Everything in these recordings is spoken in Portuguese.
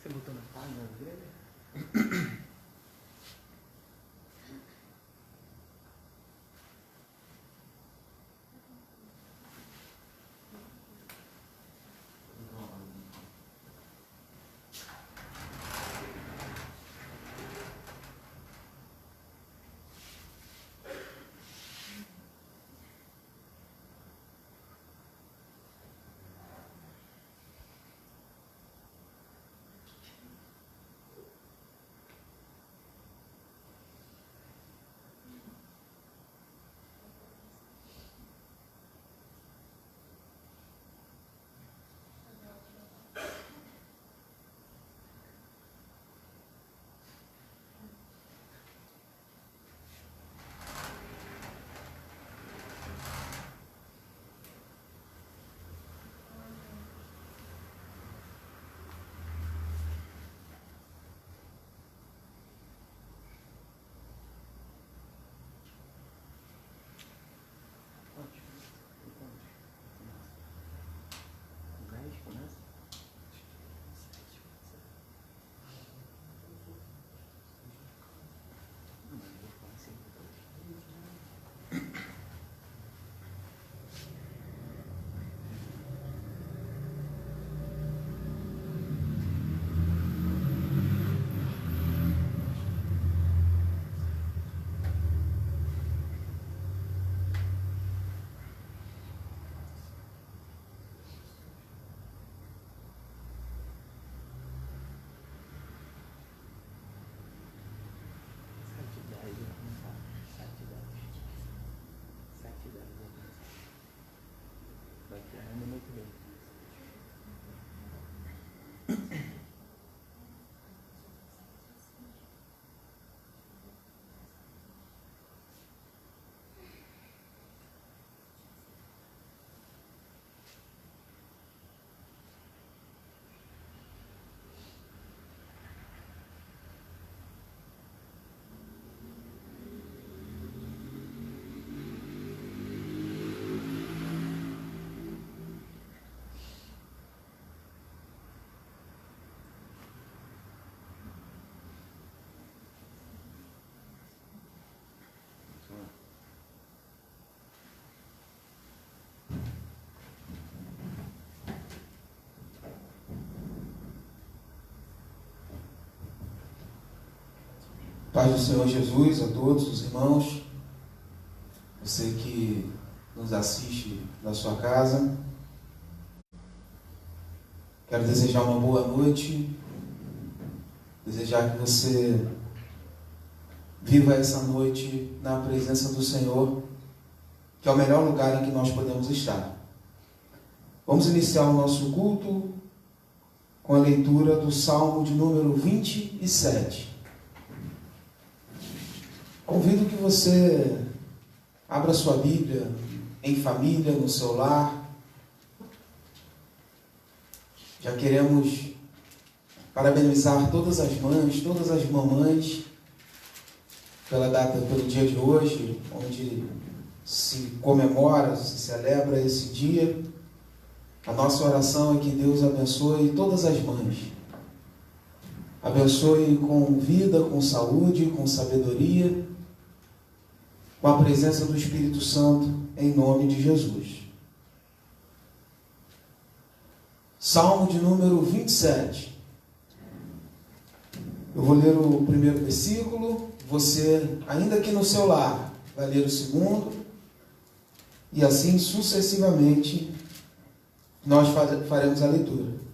Você botou na página dele? Paz do Senhor Jesus a todos os irmãos, você que nos assiste da sua casa. Quero desejar uma boa noite, desejar que você viva essa noite na presença do Senhor, que é o melhor lugar em que nós podemos estar. Vamos iniciar o nosso culto com a leitura do Salmo de número 27. Convido que você abra sua Bíblia em família, no seu lar. Já queremos parabenizar todas as mães, todas as mamães, pela data, pelo dia de hoje, onde se comemora, se celebra esse dia. A nossa oração é que Deus abençoe todas as mães. Abençoe com vida, com saúde, com sabedoria, com a presença do Espírito Santo, em nome de Jesus. Salmo de número 27. Eu vou ler o primeiro versículo, você, ainda que no seu lar, vai ler o segundo, e assim sucessivamente nós faremos a leitura.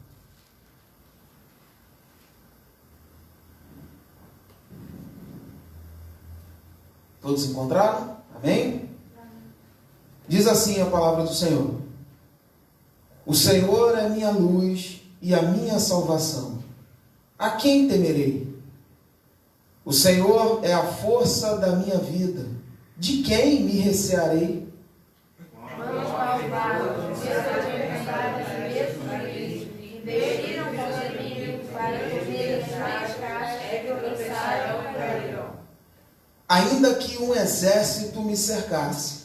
Todos encontraram? Amém? Diz assim a palavra do Senhor: O Senhor é minha luz e a minha salvação. A quem temerei? O Senhor é a força da minha vida. De quem me recearei? Vamos malvados, se alimentaram de mesmo investiram contra mim para comer as cascas que tropeçaram e caíram. Ainda que um exército me cercasse,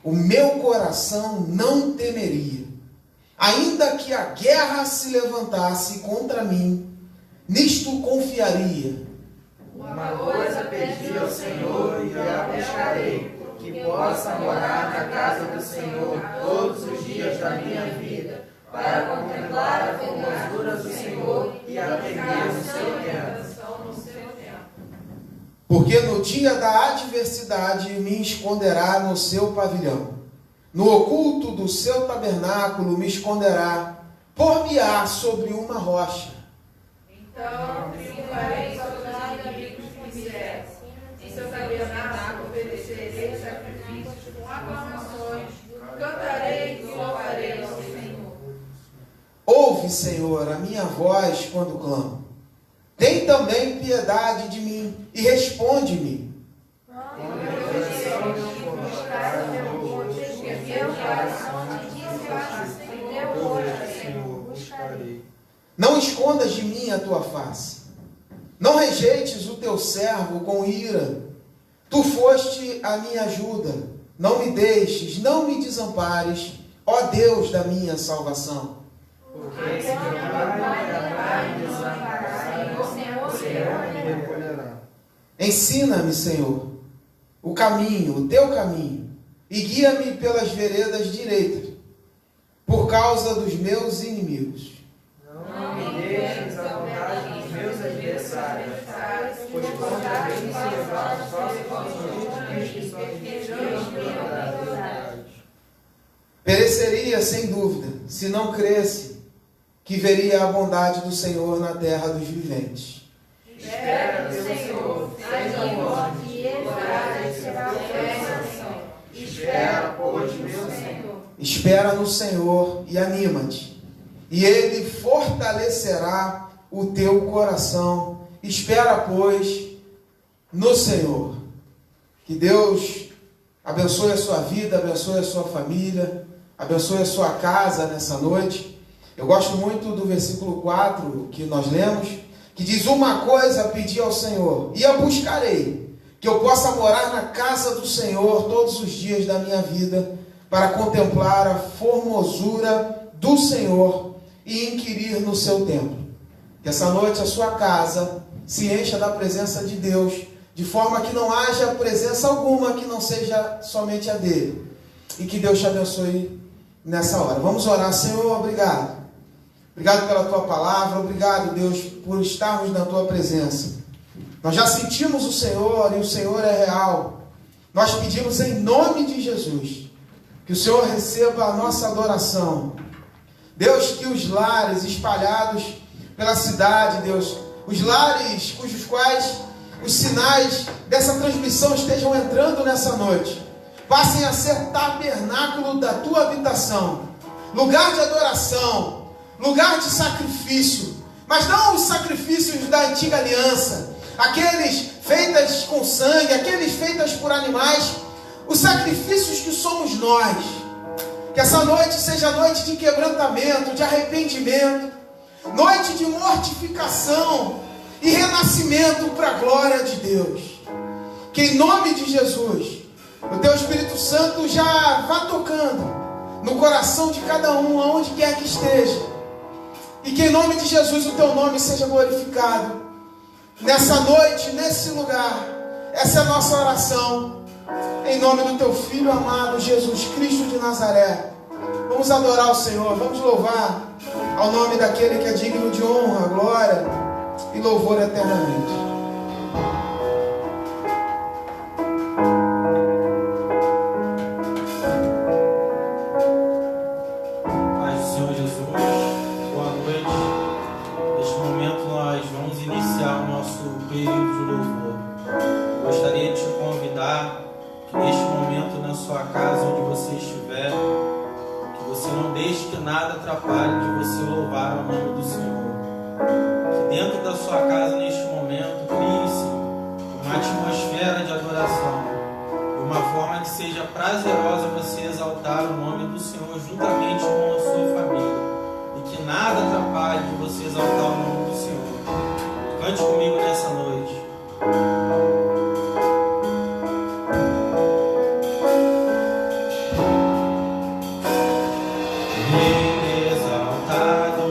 o meu coração não temeria. Ainda que a guerra se levantasse contra mim, nisto confiaria. Uma coisa pedi ao Senhor e a buscarei, que possa morar na casa do Senhor todos os dias da minha vida, para contemplar a formosura do Senhor e aprender o seu tempo. Porque no dia da adversidade me esconderá no seu pavilhão. No oculto do seu tabernáculo me esconderá, por-me-á sobre uma rocha. Então triunfarei sobre os inimigos que me cercam. Em seu tabernáculo oferecerei sacrifícios com aclamações, cantarei e louvarei ao Senhor. Ouve, Senhor, a minha voz quando clamo. Tem também piedade de mim e responde-me. Não escondas de mim a tua face. Não rejeites o teu servo com ira. Tu foste a minha ajuda. Não me deixes, não me desampares, ó Deus da minha salvação. Porque se meu pai me desamparar, o Senhor me recolherá. Ensina-me, Senhor, o caminho, o teu caminho, e guia-me pelas veredas direitas, por causa dos meus inimigos. Não me deixes à vontade dos meus adversários, pois contra mim se levantam falsos juízes que só me desviam da verdade. Pereceria sem dúvida, se não cresce, que veria a bondade do Senhor na terra dos viventes. Espera no Senhor, anima e ele será o Espera, pois, meu Senhor. Espera no Senhor e anima-te, e Ele fortalecerá o teu coração. Espera, pois, no Senhor. Que Deus abençoe a sua vida, abençoe a sua família, abençoe a sua casa nessa noite. Eu gosto muito do versículo 4 que nós lemos, que diz: uma coisa pedi ao Senhor, e a buscarei, que eu possa morar na casa do Senhor todos os dias da minha vida, para contemplar a formosura do Senhor e inquirir no seu templo. Que essa noite a sua casa se encha da presença de Deus, de forma que não haja presença alguma que não seja somente a dele. E que Deus te abençoe nessa hora. Vamos orar. Senhor, obrigado. Obrigado pela tua palavra. Obrigado, Deus, por estarmos na tua presença. Nós já sentimos o Senhor e o Senhor é real. Nós pedimos em nome de Jesus que o Senhor receba a nossa adoração. Deus, que os lares espalhados pela cidade, Deus, os lares cujos quais os sinais dessa transmissão estejam entrando nessa noite, passem a ser tabernáculo da tua habitação, lugar de adoração, lugar de sacrifício, mas não os sacrifícios da antiga aliança, aqueles feitos com sangue, aqueles feitos por animais, os sacrifícios que somos nós. Que essa noite seja noite de quebrantamento, de arrependimento, noite de mortificação e renascimento para a glória de Deus. Que em nome de Jesus, o teu Espírito Santo já vá tocando no coração de cada um, aonde quer que esteja. E que em nome de Jesus o teu nome seja glorificado nessa noite, nesse lugar. Essa é a nossa oração. Em nome do teu Filho amado, Jesus Cristo de Nazaré. Vamos adorar o Senhor, vamos louvar ao nome daquele que é digno de honra, glória e louvor eternamente. Paz do Senhor Jesus, boa noite. Neste momento nós vamos iniciar o nosso período de louvor. Gostaria de te convidar que neste momento na sua casa, onde você estiver, que você não deixe que nada atrapalhe de você louvar o nome do Senhor. Que dentro da sua casa, neste momento, crie-se uma atmosfera de adoração, de uma forma que seja prazerosa você exaltar o nome do Senhor juntamente com a sua família, e que nada atrapalhe de você exaltar o nome do Senhor. Cante comigo nessa noite. Rei exaltado,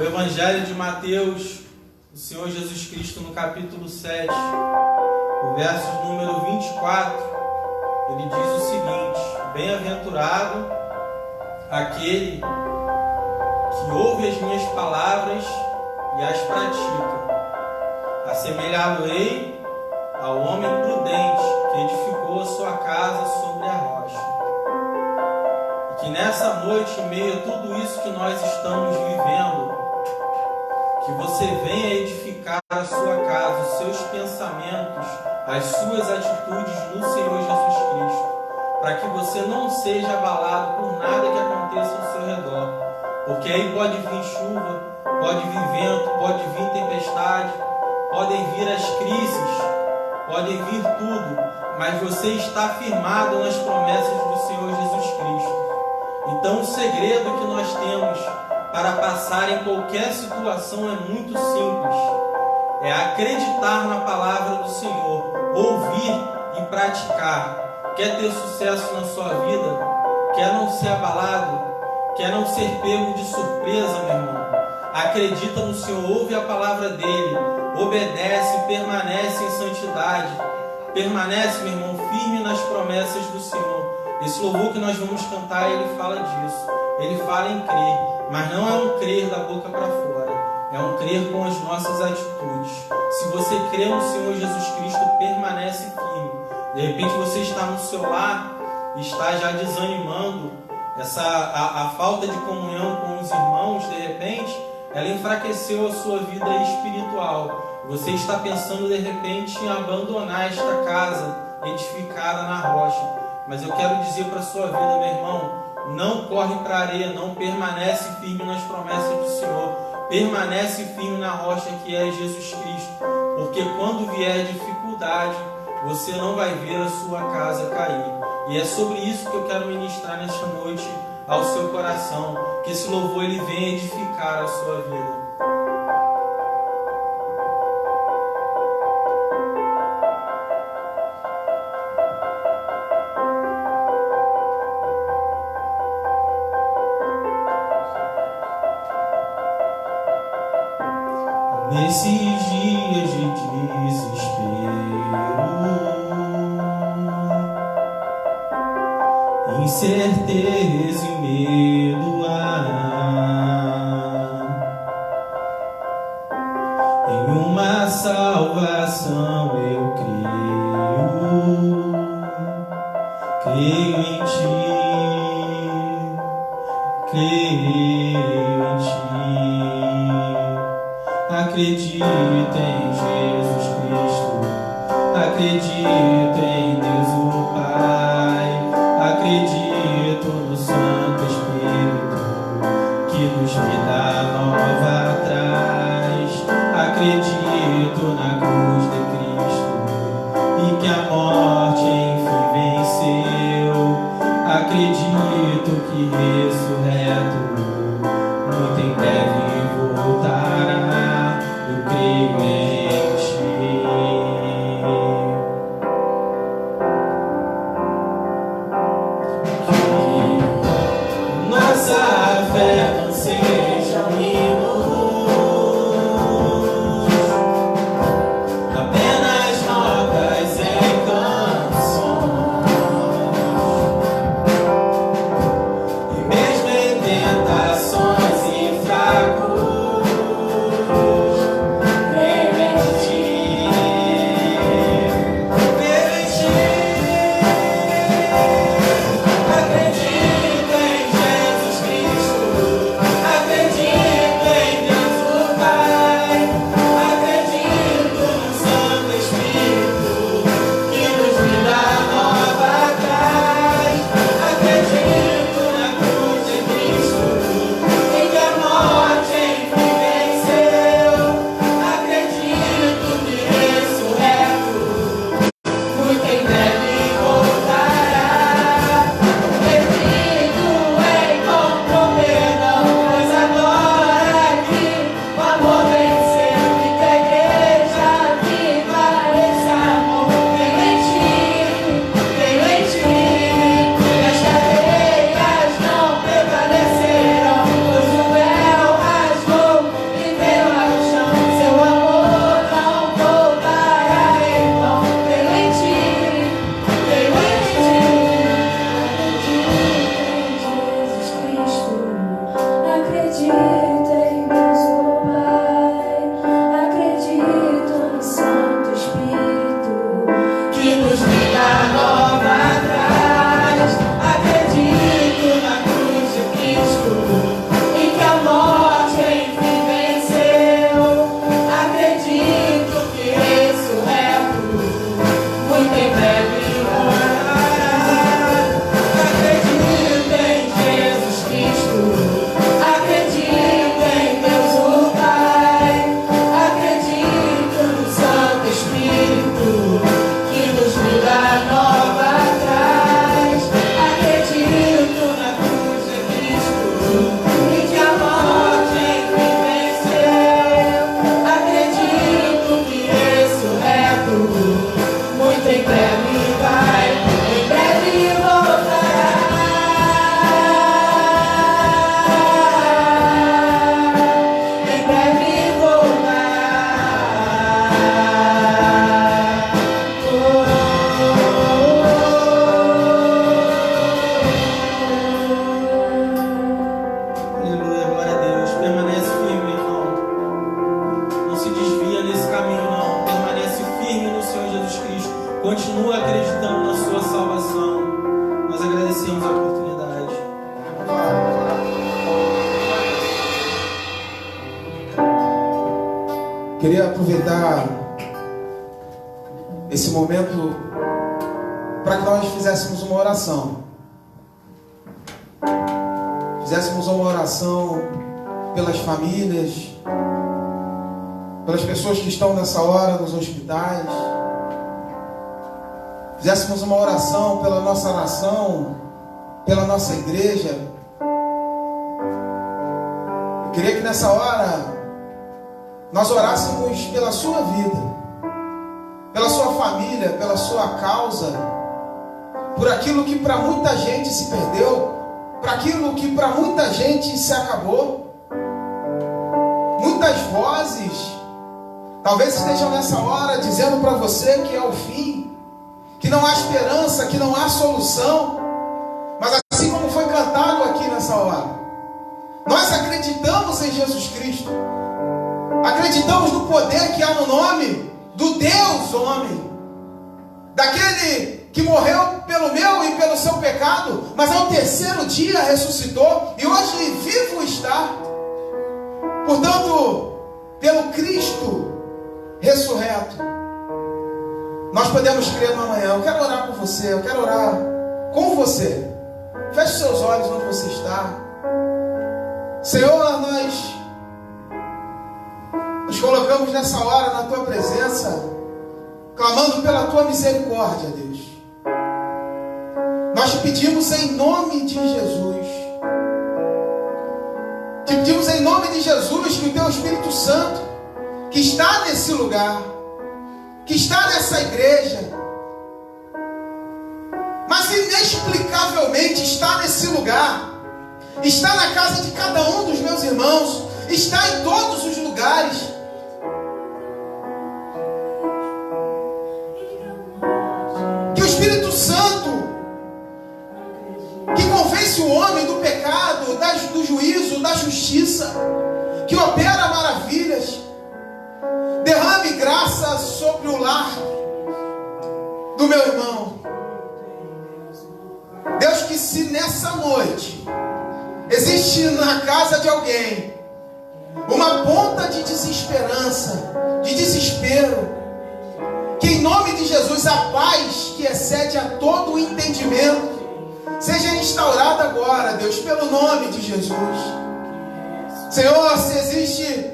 Evangelho de Mateus, o Senhor Jesus Cristo, no capítulo 7, o verso número 24, ele diz o seguinte: bem-aventurado aquele que ouve as minhas palavras e as pratica. Assemelhá-lo-ei ao homem prudente que edificou a sua casa sobre a rocha. E que nessa noite, em meio a tudo isso que nós estamos vivendo, que você venha edificar a sua casa, os seus pensamentos, as suas atitudes no Senhor Jesus Cristo, para que você não seja abalado por nada que aconteça ao seu redor, porque aí pode vir chuva, pode vir vento, pode vir tempestade, podem vir as crises, podem vir tudo, mas você está firmado nas promessas do Senhor Jesus Cristo. Então o segredo que nós temos para passar em qualquer situação é muito simples. É acreditar na palavra do Senhor, ouvir e praticar. Quer ter sucesso na sua vida? Quer não ser abalado? Quer não ser pego de surpresa, meu irmão? Acredita no Senhor, ouve a palavra dele, obedece, permanece em santidade. Permanece, meu irmão, firme nas promessas do Senhor. Esse louvor que nós vamos cantar, ele fala disso. Ele fala em crer, mas não é um crer da boca para fora. É um crer com as nossas atitudes. Se você crê no Senhor Jesus Cristo, permanece firme. De repente você está no seu lar e está já desanimando. A falta de comunhão com os irmãos, de repente, ela enfraqueceu a sua vida espiritual. Você está pensando de repente em abandonar esta casa edificada na rocha. Mas eu quero dizer para a sua vida, meu irmão, não corre para a areia, não, permanece firme nas promessas do Senhor. Permanece firme na rocha que é Jesus Cristo. Porque quando vier dificuldade, você não vai ver a sua casa cair. E é sobre isso que eu quero ministrar nesta noite ao seu coração. Que esse louvor ele venha edificar a sua vida. Nesses dias de desespero, incerteza e medo há, salvação eu creio em ti, creio em ti. Acredito em Jesus Cristo, acredito em Deus o Pai, acredito no Santo Espírito que nos vida nova traz. Acredito na cruz de Cristo e que a morte enfim venceu. Acredito que ressurreto muito em breve voltará. Eu creio em ti. Que nossa fé não seja um hino, apenas notas em canções, e mesmo em tentações e fracos, creio em ti, creio em ti. Acredito em Jesus Cristo, acredito em Deus o Pai, acredito no Santo Espírito que nos vida nova traz. Acredito na cruz de Cristo em que a morte enfim venceu. Acredito que ressurreto muito em breve voltará. Acredito em encontro perdão, pois agora aqui o amor venceu e que a igreja viva esse amor. Creio em ti, e as cadeias não prevalecerão, pois o véu rasgou e veio ao chão. Seu amor não voltará em vão. Creio em ti, creio em Jesus Cristo, acredito em Deus o Pai, acredito no Santo Espírito que nos vida nova traz. Acredito na cruz de Cristo e que a morte enfim venceu. Acredito que ressurreto muito em breve voltará. Acredito em Jesus Cristo, acredito em Deus o Pai, acredito no Santo Espírito que nos vida nova traz. Acredito na cruz de Cristo e que a morte enfim venceu. Acredito que ressurreto muito em breve vai, em breve voltará. Em breve voltará. Aleluia, glória a Deus. Permanece firme, irmão. Não se desvia nesse caminho, não. Permanece firme no Senhor Jesus Cristo. Continua acreditando na sua salvação. Nós agradecemos a oportunidade. Queria aproveitar esse momento para que nós fizéssemos uma oração. Fizéssemos uma oração pelas famílias, pelas pessoas que estão nessa hora nos hospitais. Fizéssemos uma oração pela nossa nação, pela nossa igreja. Eu queria que nessa hora nós orássemos pela sua vida, pela sua família, pela sua causa, por aquilo que para muita gente se perdeu, para aquilo que para muita gente se acabou. Muitas vozes talvez estejam nessa hora dizendo para você que é o fim, que não há esperança, que não há solução. Mas assim como foi cantado aqui nessa hora, nós acreditamos em Jesus Cristo, acreditamos no poder que há no nome do Deus homem, daquele que morreu pelo meu e pelo seu pecado, mas ao terceiro dia ressuscitou e hoje vivo está. Portanto, pelo Cristo ressurreto, nós podemos crer no amanhã. Eu quero orar por você, eu quero orar com você. Feche seus olhos onde você está. Senhor, nós nos colocamos nessa hora na Tua presença, clamando pela Tua misericórdia, Deus. Nós te pedimos em nome de Jesus. Te pedimos em nome de Jesus que o Teu Espírito Santo, que está nesse lugar, que está nessa igreja, mas inexplicavelmente está nesse lugar, está na casa de cada um dos meus irmãos, está em todos os lugares. Que o Espírito Santo, que convence o homem do pecado, do juízo, da justiça, que opera maravilhas, derrame graça sobre o lar do meu irmão. Deus, que se nessa noite existe na casa de alguém uma ponta de desesperança, de desespero, que em nome de Jesus a paz que excede a todo o entendimento seja instaurada agora, Deus, pelo nome de Jesus. Senhor, se existe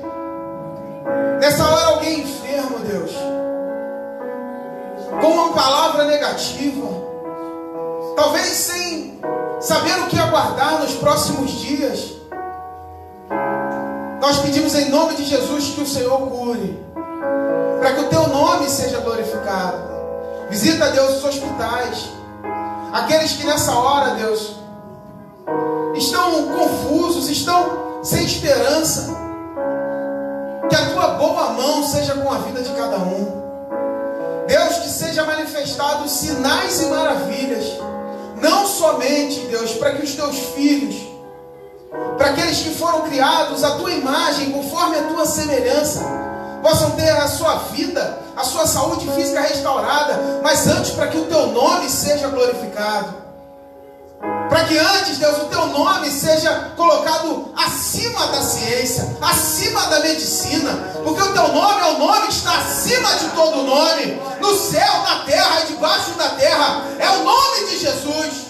nessa hora alguém enfermo, Deus, com uma palavra negativa, talvez sem saber o que aguardar nos próximos dias, nós pedimos em nome de Jesus que o Senhor cure, para que o Teu nome seja glorificado. Visita, Deus, os hospitais, aqueles que nessa hora, Deus, estão confusos, estão sem esperança. Que a Tua boa mão seja com a vida de cada um. Deus, que seja manifestado sinais e maravilhas, não somente, Deus, para que os Teus filhos, para aqueles que foram criados à Tua imagem, conforme a Tua semelhança, possam ter a sua vida, a sua saúde física restaurada, mas antes para que o Teu nome seja glorificado. Para que antes, Deus, o Teu nome seja colocado acima da ciência, acima da medicina, porque o Teu nome é o nome que está acima de todo nome, no céu, na terra e debaixo da terra, é o nome de Jesus.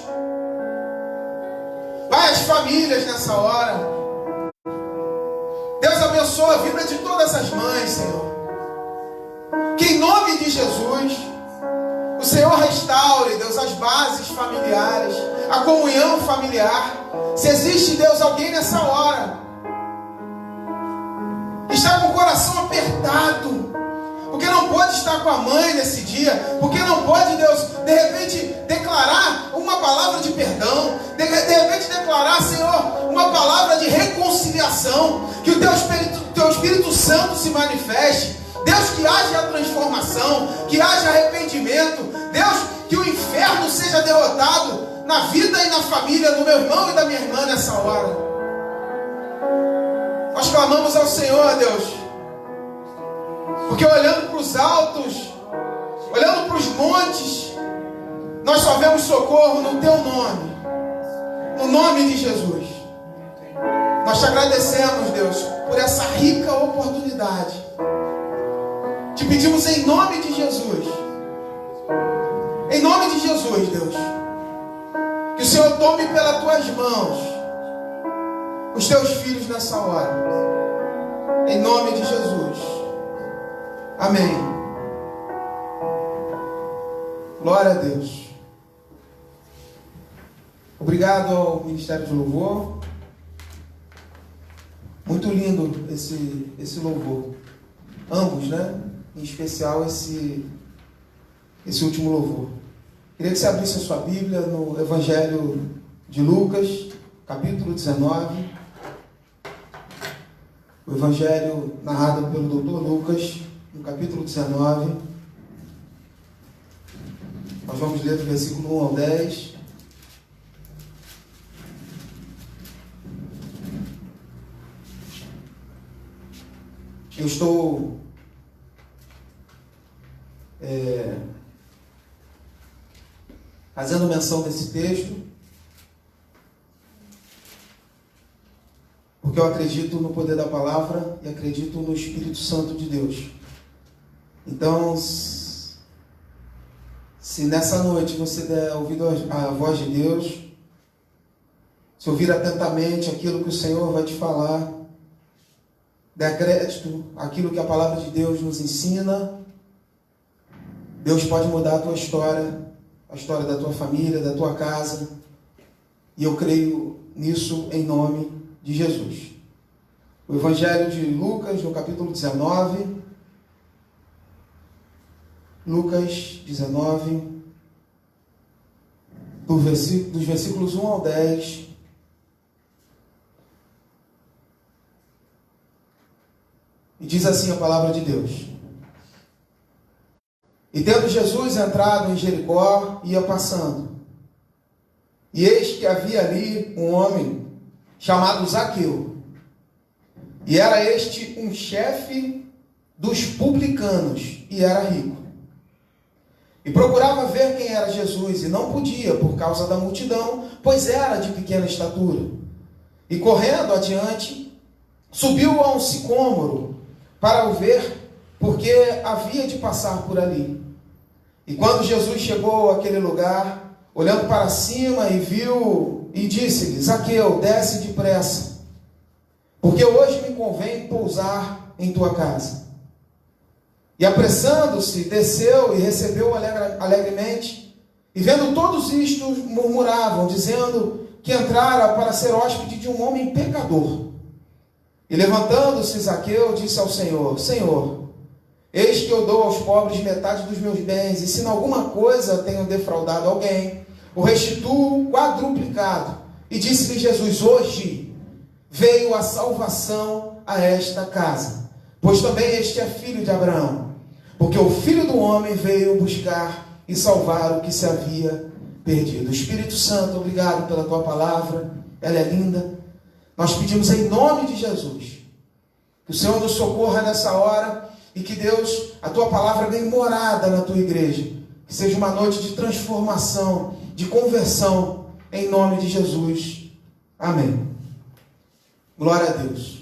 Pai, as famílias nessa hora, Deus abençoa a vida de todas as mães, Senhor, que em nome de Jesus o Senhor restaure, Deus, as bases familiares, a comunhão familiar. Se existe, Deus, alguém nessa hora que está com o coração apertado, porque não pode estar com a mãe nesse dia, porque não pode, Deus, de repente declarar uma palavra de perdão, de repente declarar, Senhor, uma palavra de reconciliação, que o Teu Espírito Santo se manifeste. Deus, que haja a transformação, que haja arrependimento. Deus, que o inferno seja derrotado na vida e na família do meu irmão e da minha irmã nessa hora. Nós clamamos ao Senhor, Deus, porque olhando para os altos, olhando para os montes, nós só vemos socorro no Teu nome, no nome de Jesus. Nós te agradecemos, Deus, por essa rica oportunidade. Te pedimos em nome de Jesus. Em nome de Jesus, Deus, que o Senhor tome pelas Tuas mãos os Teus filhos nessa hora. Em nome de Jesus. Amém. Glória a Deus. Obrigado ao Ministério de Louvor. Muito lindo esse louvor. Ambos, né? Em especial esse último louvor. Queria que você abrisse a sua Bíblia no Evangelho de Lucas, capítulo 19. O Evangelho narrado pelo Dr. Lucas, no capítulo 19. Nós vamos ler do versículo 1 ao 10. Eu estou fazendo menção desse texto, porque eu acredito no poder da palavra e acredito no Espírito Santo de Deus. Então, se nessa noite você der ouvido à voz de Deus, se ouvir atentamente aquilo que o Senhor vai te falar, dê crédito àquilo que a palavra de Deus nos ensina, Deus pode mudar a tua história, a história da tua família, da tua casa, e eu creio nisso em nome de Jesus. O Evangelho de Lucas, no capítulo 19, Lucas 19, dos versículos 1 ao 10, e diz assim a palavra de Deus: E tendo Jesus entrado em Jericó, ia passando, e eis que havia ali um homem chamado Zaqueu, e era este um chefe dos publicanos, e era rico. E procurava ver quem era Jesus, e não podia, por causa da multidão, pois era de pequena estatura. E correndo adiante, subiu a um sicômoro para o ver, porque havia de passar por ali. E quando Jesus chegou àquele lugar, olhando para cima e viu, e disse-lhe: Zaqueu, desce depressa, porque hoje me convém pousar em tua casa. E apressando-se, desceu e recebeu alegremente. E vendo todos isto, murmuravam, dizendo que entrara para ser hóspede de um homem pecador. E levantando-se Zaqueu, disse ao Senhor: Senhor, eis que eu dou aos pobres metade dos meus bens, e se em alguma coisa tenho defraudado alguém, o restituo quadruplicado. E disse-lhe Jesus: Hoje veio a salvação a esta casa, pois também este é filho de Abraão. Porque o Filho do Homem veio buscar e salvar o que se havia perdido. Espírito Santo, obrigado pela tua palavra, ela é linda. Nós pedimos em nome de Jesus que o Senhor nos socorra nessa hora e que Deus, a tua palavra ganhe morada na tua igreja. Que seja uma noite de transformação, de conversão, em nome de Jesus. Amém. Glória a Deus.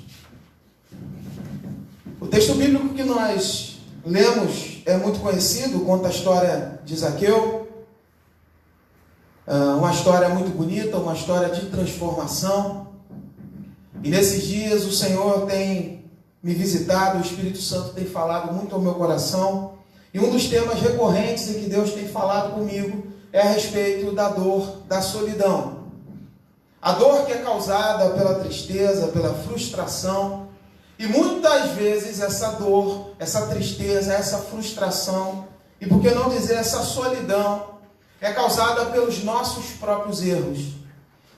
O texto bíblico que nós lemos é muito conhecido, conta a história de Zaqueu. Uma história muito bonita, uma história de transformação. E nesses dias o Senhor tem me visitado, o Espírito Santo tem falado muito ao meu coração. E um dos temas recorrentes em que Deus tem falado comigo é a respeito da dor, da solidão. A dor que é causada pela tristeza, pela frustração. E muitas vezes essa dor, essa tristeza, essa frustração, e por que não dizer essa solidão, é causada pelos nossos próprios erros.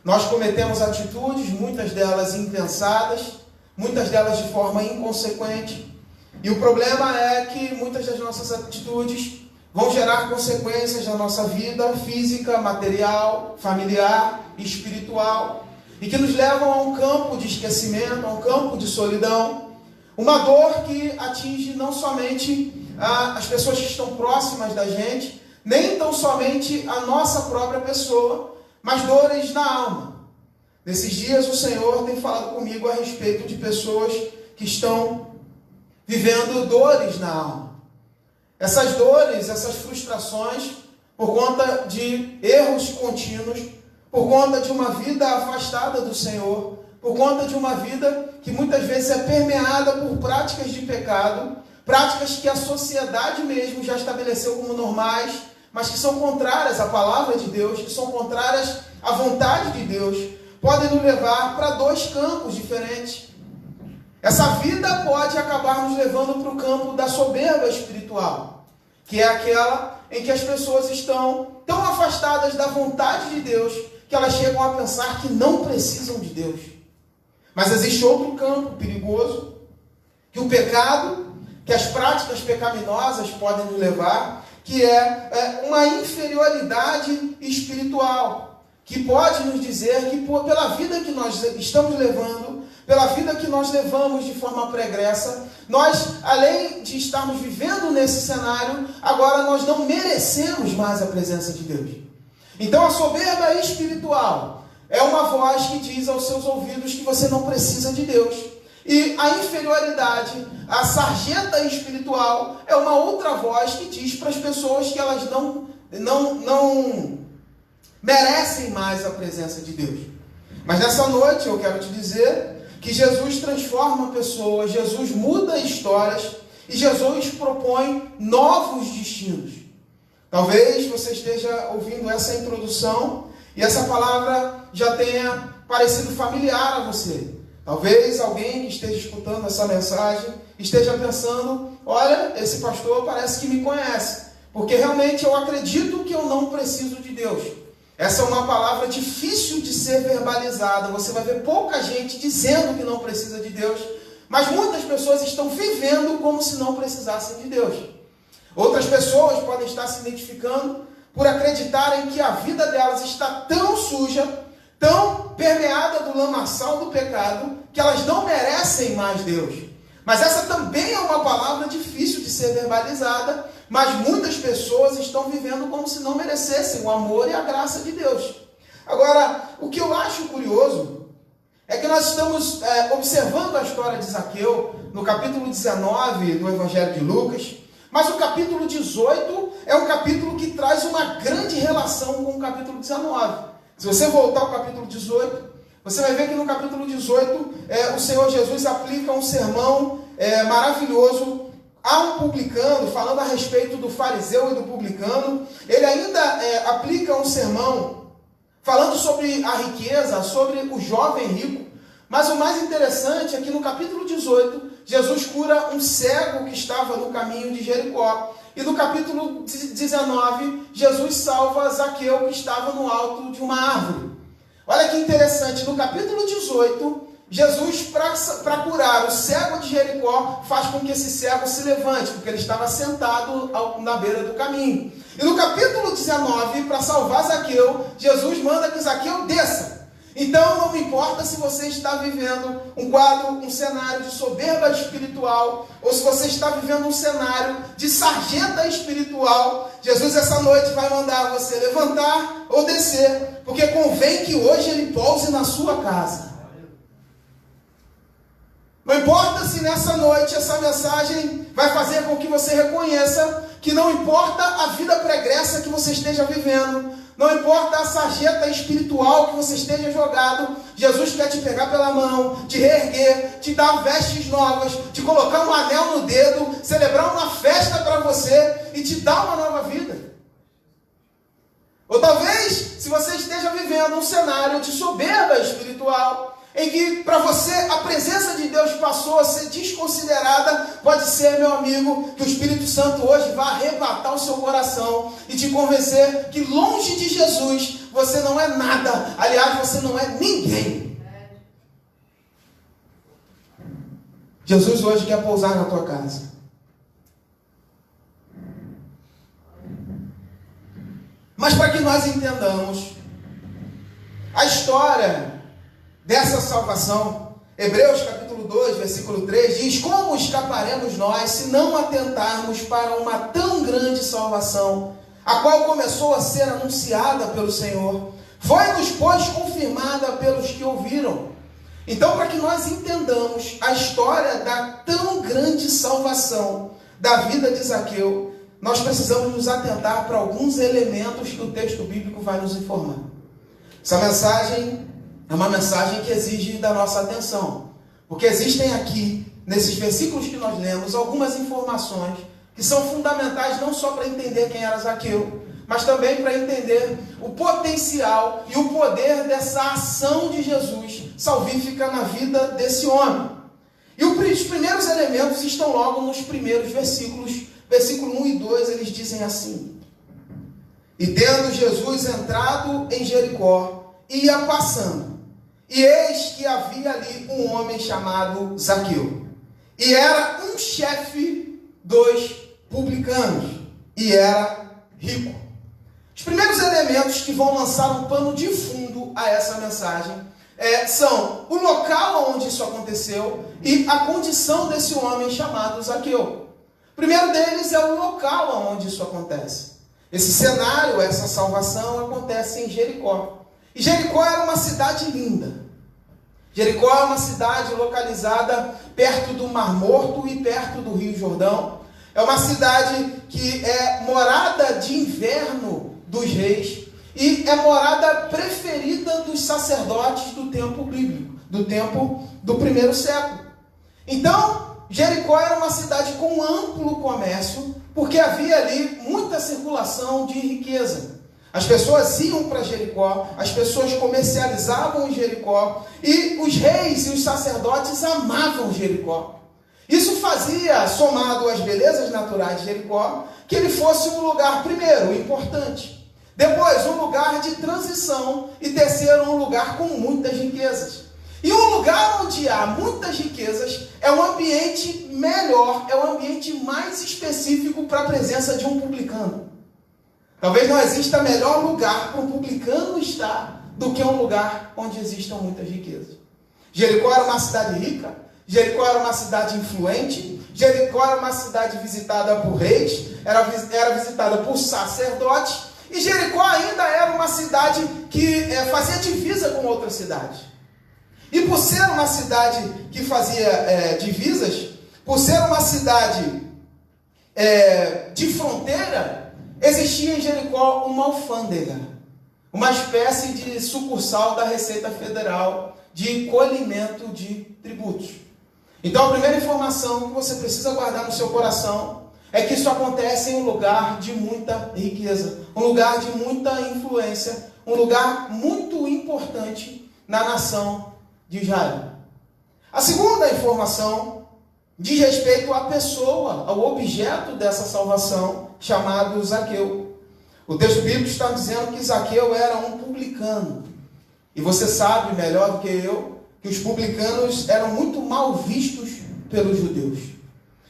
Nós cometemos atitudes, muitas delas impensadas, muitas delas de forma inconsequente. E o problema é que muitas das nossas atitudes vão gerar consequências na nossa vida física, material, familiar, espiritual, e que nos levam a um campo de esquecimento, a um campo de solidão. Uma dor que atinge não somente as pessoas que estão próximas da gente, nem tão somente a nossa própria pessoa, mas dores na alma. Nesses dias o Senhor tem falado comigo a respeito de pessoas que estão vivendo dores na alma. Essas dores, essas frustrações, por conta de erros contínuos, por conta de uma vida afastada do Senhor, por conta de uma vida que muitas vezes é permeada por práticas de pecado, práticas que a sociedade mesmo já estabeleceu como normais, mas que são contrárias à palavra de Deus, que são contrárias à vontade de Deus, podem nos levar para dois campos diferentes. Essa vida pode acabar nos levando para o campo da soberba espiritual, que é aquela em que as pessoas estão tão afastadas da vontade de Deus, que elas chegam a pensar que não precisam de Deus. Mas existe outro campo perigoso, que o pecado, que as práticas pecaminosas podem nos levar, que é uma inferioridade espiritual, que pode nos dizer que pela vida que nós estamos levando, pela vida que nós levamos de forma pregressa, nós, além de estarmos vivendo nesse cenário, agora nós não merecemos mais a presença de Deus. Então a soberba espiritual é uma voz que diz aos seus ouvidos que você não precisa de Deus. E a inferioridade, a sarjeta espiritual, é uma outra voz que diz para as pessoas que elas não merecem mais a presença de Deus. Mas nessa noite eu quero te dizer que Jesus transforma pessoas, Jesus muda histórias e Jesus propõe novos destinos. Talvez você esteja ouvindo essa introdução e essa palavra já tenha parecido familiar a você. Talvez alguém que esteja escutando essa mensagem esteja pensando, olha, esse pastor parece que me conhece, porque realmente eu acredito que eu não preciso de Deus. Essa é uma palavra difícil de ser verbalizada. Você vai ver pouca gente dizendo que não precisa de Deus, mas muitas pessoas estão vivendo como se não precisassem de Deus. Outras pessoas podem estar se identificando por acreditarem que a vida delas está tão suja, tão permeada do lamaçal do pecado, que elas não merecem mais Deus. Mas essa também é uma palavra difícil de ser verbalizada, mas muitas pessoas estão vivendo como se não merecessem o amor e a graça de Deus. Agora, o que eu acho curioso é que nós estamos observando a história de Zaqueu no capítulo 19 do Evangelho de Lucas, mas o capítulo 18 é um capítulo que traz uma grande relação com o capítulo 19. Se você voltar ao capítulo 18, você vai ver que no capítulo 18 o Senhor Jesus aplica um sermão maravilhoso a um publicano, falando a respeito do fariseu e do publicano. Ele ainda aplica um sermão falando sobre a riqueza, sobre o jovem rico. Mas o mais interessante é que no capítulo 18, Jesus cura um cego que estava no caminho de Jericó. E no capítulo 19, Jesus salva Zaqueu, que estava no alto de uma árvore. Olha que interessante, no capítulo 18, Jesus, para curar o cego de Jericó, faz com que esse cego se levante, porque ele estava sentado na beira do caminho. E no capítulo 19, para salvar Zaqueu, Jesus manda que Zaqueu desça. Então não me importa se você está vivendo um quadro, um cenário de soberba espiritual, ou se você está vivendo um cenário de sarjeta espiritual, Jesus essa noite vai mandar você levantar ou descer, porque convém que hoje ele pouse na sua casa. Não importa se nessa noite essa mensagem vai fazer com que você reconheça que não importa a vida pregressa que você esteja vivendo, não importa a sarjeta espiritual que você esteja jogado, Jesus quer te pegar pela mão, te reerguer, te dar vestes novas, te colocar um anel no dedo, celebrar uma festa para você e te dar uma nova vida. Ou talvez, se você esteja vivendo um cenário de soberba espiritual, em que para você a presença de Deus passou a ser desconsiderada, pode ser, meu amigo, que o Espírito Santo hoje vai arrebatar o seu coração e te convencer que longe de Jesus você não é nada, aliás, você não é ninguém. Jesus hoje quer pousar na tua casa. Mas para que nós entendamos a história dessa salvação, Hebreus capítulo 2, versículo 3, diz: como escaparemos nós se não atentarmos para uma tão grande salvação, a qual começou a ser anunciada pelo Senhor, foi-nos, pois, confirmada pelos que ouviram. Então, para que nós entendamos a história da tão grande salvação da vida de Zaqueu, nós precisamos nos atentar para alguns elementos que o texto bíblico vai nos informar. Essa mensagem é uma mensagem que exige da nossa atenção, porque existem aqui, nesses versículos que nós lemos, algumas informações que são fundamentais não só para entender quem era Zaqueu, mas também para entender o potencial e o poder dessa ação de Jesus salvífica na vida desse homem. E os primeiros elementos estão logo nos primeiros versículos, versículo 1 e 2, eles dizem assim: e tendo Jesus entrado em Jericó, ia passando, e eis que havia ali um homem chamado Zaqueu, e era um chefe dos publicanos, e era rico. Os primeiros elementos que vão lançar um pano de fundo a essa mensagem são o local onde isso aconteceu e a condição desse homem chamado Zaqueu. O primeiro deles é o local onde isso acontece. Esse cenário, essa salvação acontece em Jericó. E Jericó era uma cidade linda. Jericó é uma cidade localizada perto do Mar Morto e perto do Rio Jordão. É uma cidade que é morada de inverno dos reis e é morada preferida dos sacerdotes do tempo bíblico, do tempo do primeiro século. Então, Jericó era uma cidade com amplo comércio, porque havia ali muita circulação de riqueza. As pessoas iam para Jericó, as pessoas comercializavam em Jericó, e os reis e os sacerdotes amavam Jericó. Isso fazia, somado às belezas naturais de Jericó, que ele fosse um lugar, primeiro, importante, depois, um lugar de transição, e terceiro, um lugar com muitas riquezas. E um lugar onde há muitas riquezas é um ambiente melhor, é um ambiente mais específico para a presença de um publicano. Talvez não exista melhor lugar para um publicano estar do que um lugar onde existam muitas riquezas. Jericó era uma cidade rica, Jericó era uma cidade influente, Jericó era uma cidade visitada por reis, era visitada por sacerdotes, e Jericó ainda era uma cidade que fazia divisa com outras cidades. E por ser uma cidade que fazia divisas, por ser uma cidade de fronteira, existia em Jericó uma alfândega, uma espécie de sucursal da Receita Federal de colhimento de tributos. Então a primeira informação que você precisa guardar no seu coração é que isso acontece em um lugar de muita riqueza, um lugar de muita influência, um lugar muito importante na nação de Israel. A segunda informação diz respeito à pessoa, ao objeto dessa salvação, chamado Zaqueu. O texto bíblico está dizendo que Zaqueu era um publicano. E você sabe melhor do que eu que os publicanos eram muito mal vistos pelos judeus.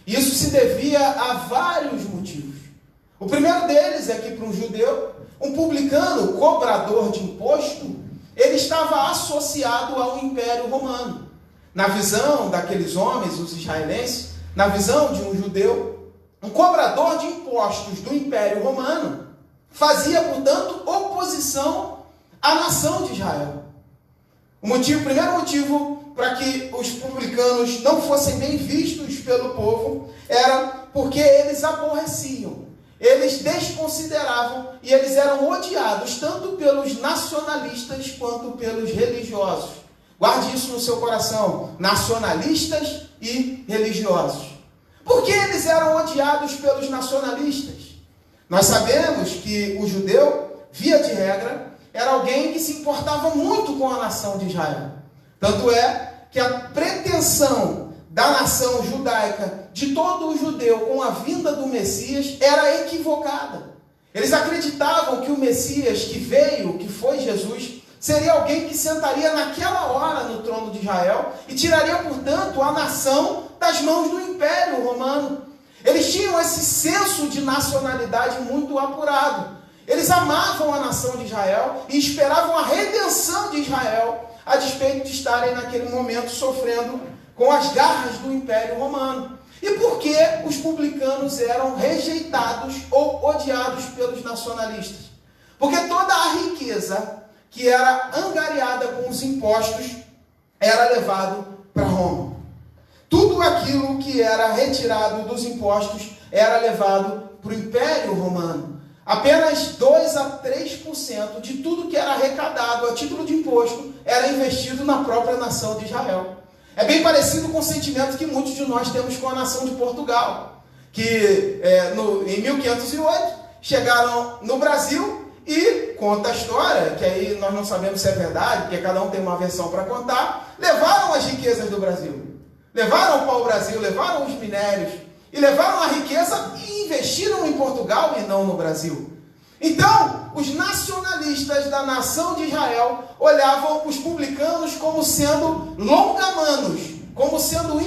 Isso se devia a vários motivos. O primeiro deles é que para um judeu, um publicano, cobrador de imposto, ele estava associado ao Império Romano. Na visão daqueles homens, os israelenses, na visão de um judeu, um cobrador de impostos do Império Romano fazia, portanto, oposição à nação de Israel. O primeiro motivo para que os publicanos não fossem bem vistos pelo povo era porque eles aborreciam, eles desconsideravam e eles eram odiados tanto pelos nacionalistas quanto pelos religiosos. Guarde isso no seu coração, nacionalistas e religiosos. Por que eles eram odiados pelos nacionalistas? Nós sabemos que o judeu, via de regra, era alguém que se importava muito com a nação de Israel. Tanto é que a pretensão da nação judaica, de todo o judeu, com a vinda do Messias, era equivocada. Eles acreditavam que o Messias que veio, que foi Jesus, seria alguém que sentaria naquela hora no trono de Israel e tiraria, portanto, a nação das mãos do Império Romano. Eles tinham esse senso de nacionalidade muito apurado. Eles amavam a nação de Israel e esperavam a redenção de Israel, a despeito de estarem naquele momento sofrendo com as garras do Império Romano. E por que os publicanos eram rejeitados ou odiados pelos nacionalistas? Porque toda a riqueza que era angariada com os impostos era levado para Roma. Tudo aquilo que era retirado dos impostos era levado para o Império Romano. Apenas 2 a 3% de tudo que era arrecadado a título de imposto era investido na própria nação de Israel. É bem parecido com o sentimento que muitos de nós temos com a nação de Portugal, que em 1508 chegaram no Brasil e, conta a história, que aí nós não sabemos se é verdade, porque cada um tem uma versão para contar, levaram as riquezas do Brasil. Levaram o pau-brasil, levaram os minérios, e levaram a riqueza e investiram em Portugal e não no Brasil. Então, os nacionalistas da nação de Israel olhavam os publicanos como sendo longamanos, como sendo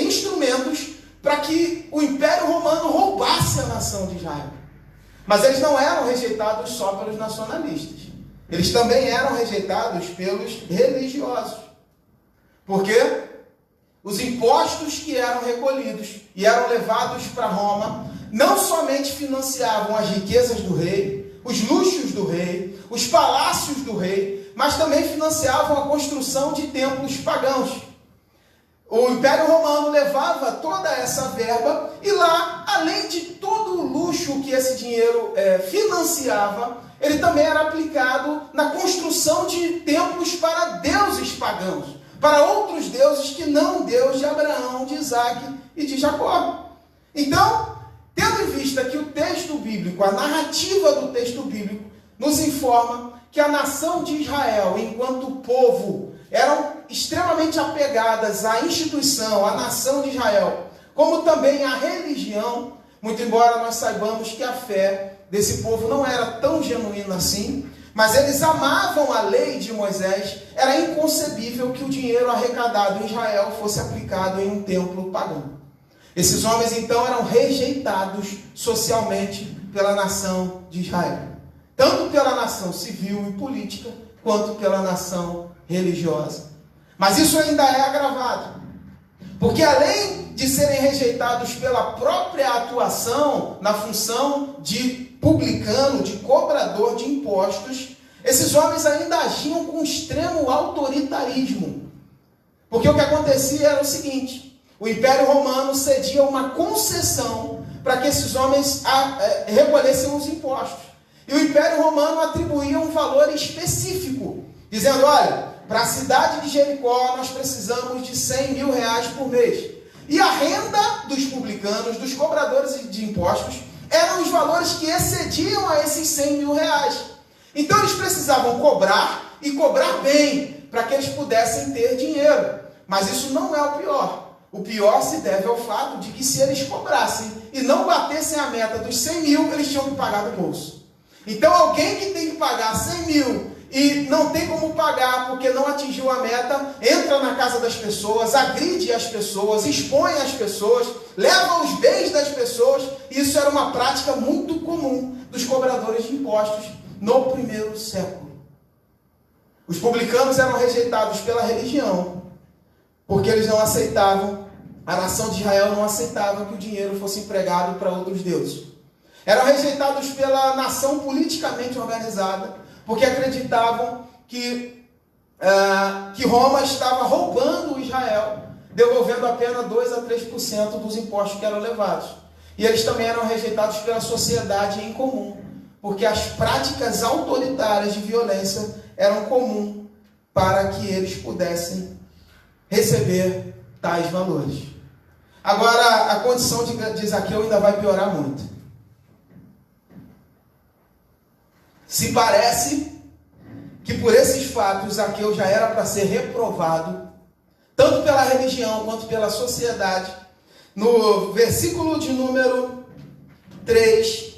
instrumentos para que o Império Romano roubasse a nação de Israel. Mas eles não eram rejeitados só pelos nacionalistas. eles também eram rejeitados pelos religiosos. Porque os impostos que eram recolhidos e eram levados para Roma não somente financiavam as riquezas do rei, os luxos do rei, os palácios do rei, mas também financiavam a construção de templos pagãos. O Império Romano levava toda essa verba e lá, além de todo o luxo que esse dinheiro financiava, ele também era aplicado na construção de templos para deuses pagãos, para outros deuses que não o Deus de Abraão, de Isaac e de Jacó. Então, tendo em vista que o texto bíblico, a narrativa do texto bíblico, nos informa que a nação de Israel, enquanto povo, eram extremamente apegadas à instituição, à nação de Israel, como também à religião, muito embora nós saibamos que a fé desse povo não era tão genuína assim, mas eles amavam a lei de Moisés, era inconcebível que o dinheiro arrecadado em Israel fosse aplicado em um templo pagão. Esses homens, então, eram rejeitados socialmente pela nação de Israel, tanto pela nação civil e política, quanto pela nação religiosa. Mas isso ainda é agravado, porque além de serem rejeitados pela própria atuação na função de publicano, de cobrador de impostos, esses homens ainda agiam com extremo autoritarismo. Porque o que acontecia era o seguinte: o Império Romano cedia uma concessão para que esses homens recolhessem os impostos. E o Império Romano atribuía um valor específico, dizendo: olha, para a cidade de Jericó nós precisamos de 100 mil reais por mês. E a renda dos publicanos, dos cobradores de impostos, eram os valores que excediam a esses 100 mil reais. Então eles precisavam cobrar, e cobrar bem, para que eles pudessem ter dinheiro. Mas isso não é o pior. O pior se deve ao fato de que se eles cobrassem e não batessem a meta dos 100 mil, eles tinham que pagar do bolso. Então alguém que tem que pagar 100 mil e não tem como pagar porque não atingiu a meta, entra na casa das pessoas, agride as pessoas, expõe as pessoas, leva os bens das pessoas. Isso era uma prática muito comum dos cobradores de impostos no primeiro século. Os publicanos eram rejeitados pela religião, porque eles não aceitavam, a nação de Israel não aceitava que o dinheiro fosse empregado para outros deuses. Eram rejeitados pela nação politicamente organizada, porque acreditavam que Roma estava roubando Israel, devolvendo apenas 2 a 3% dos impostos que eram levados. E eles também eram rejeitados pela sociedade em comum, porque as práticas autoritárias de violência eram comum para que eles pudessem receber tais valores. Agora, a condição de Zaqueu ainda vai piorar muito. Se parece que por esses fatos Zaqueu já era para ser reprovado, tanto pela religião quanto pela sociedade. No versículo de número 2,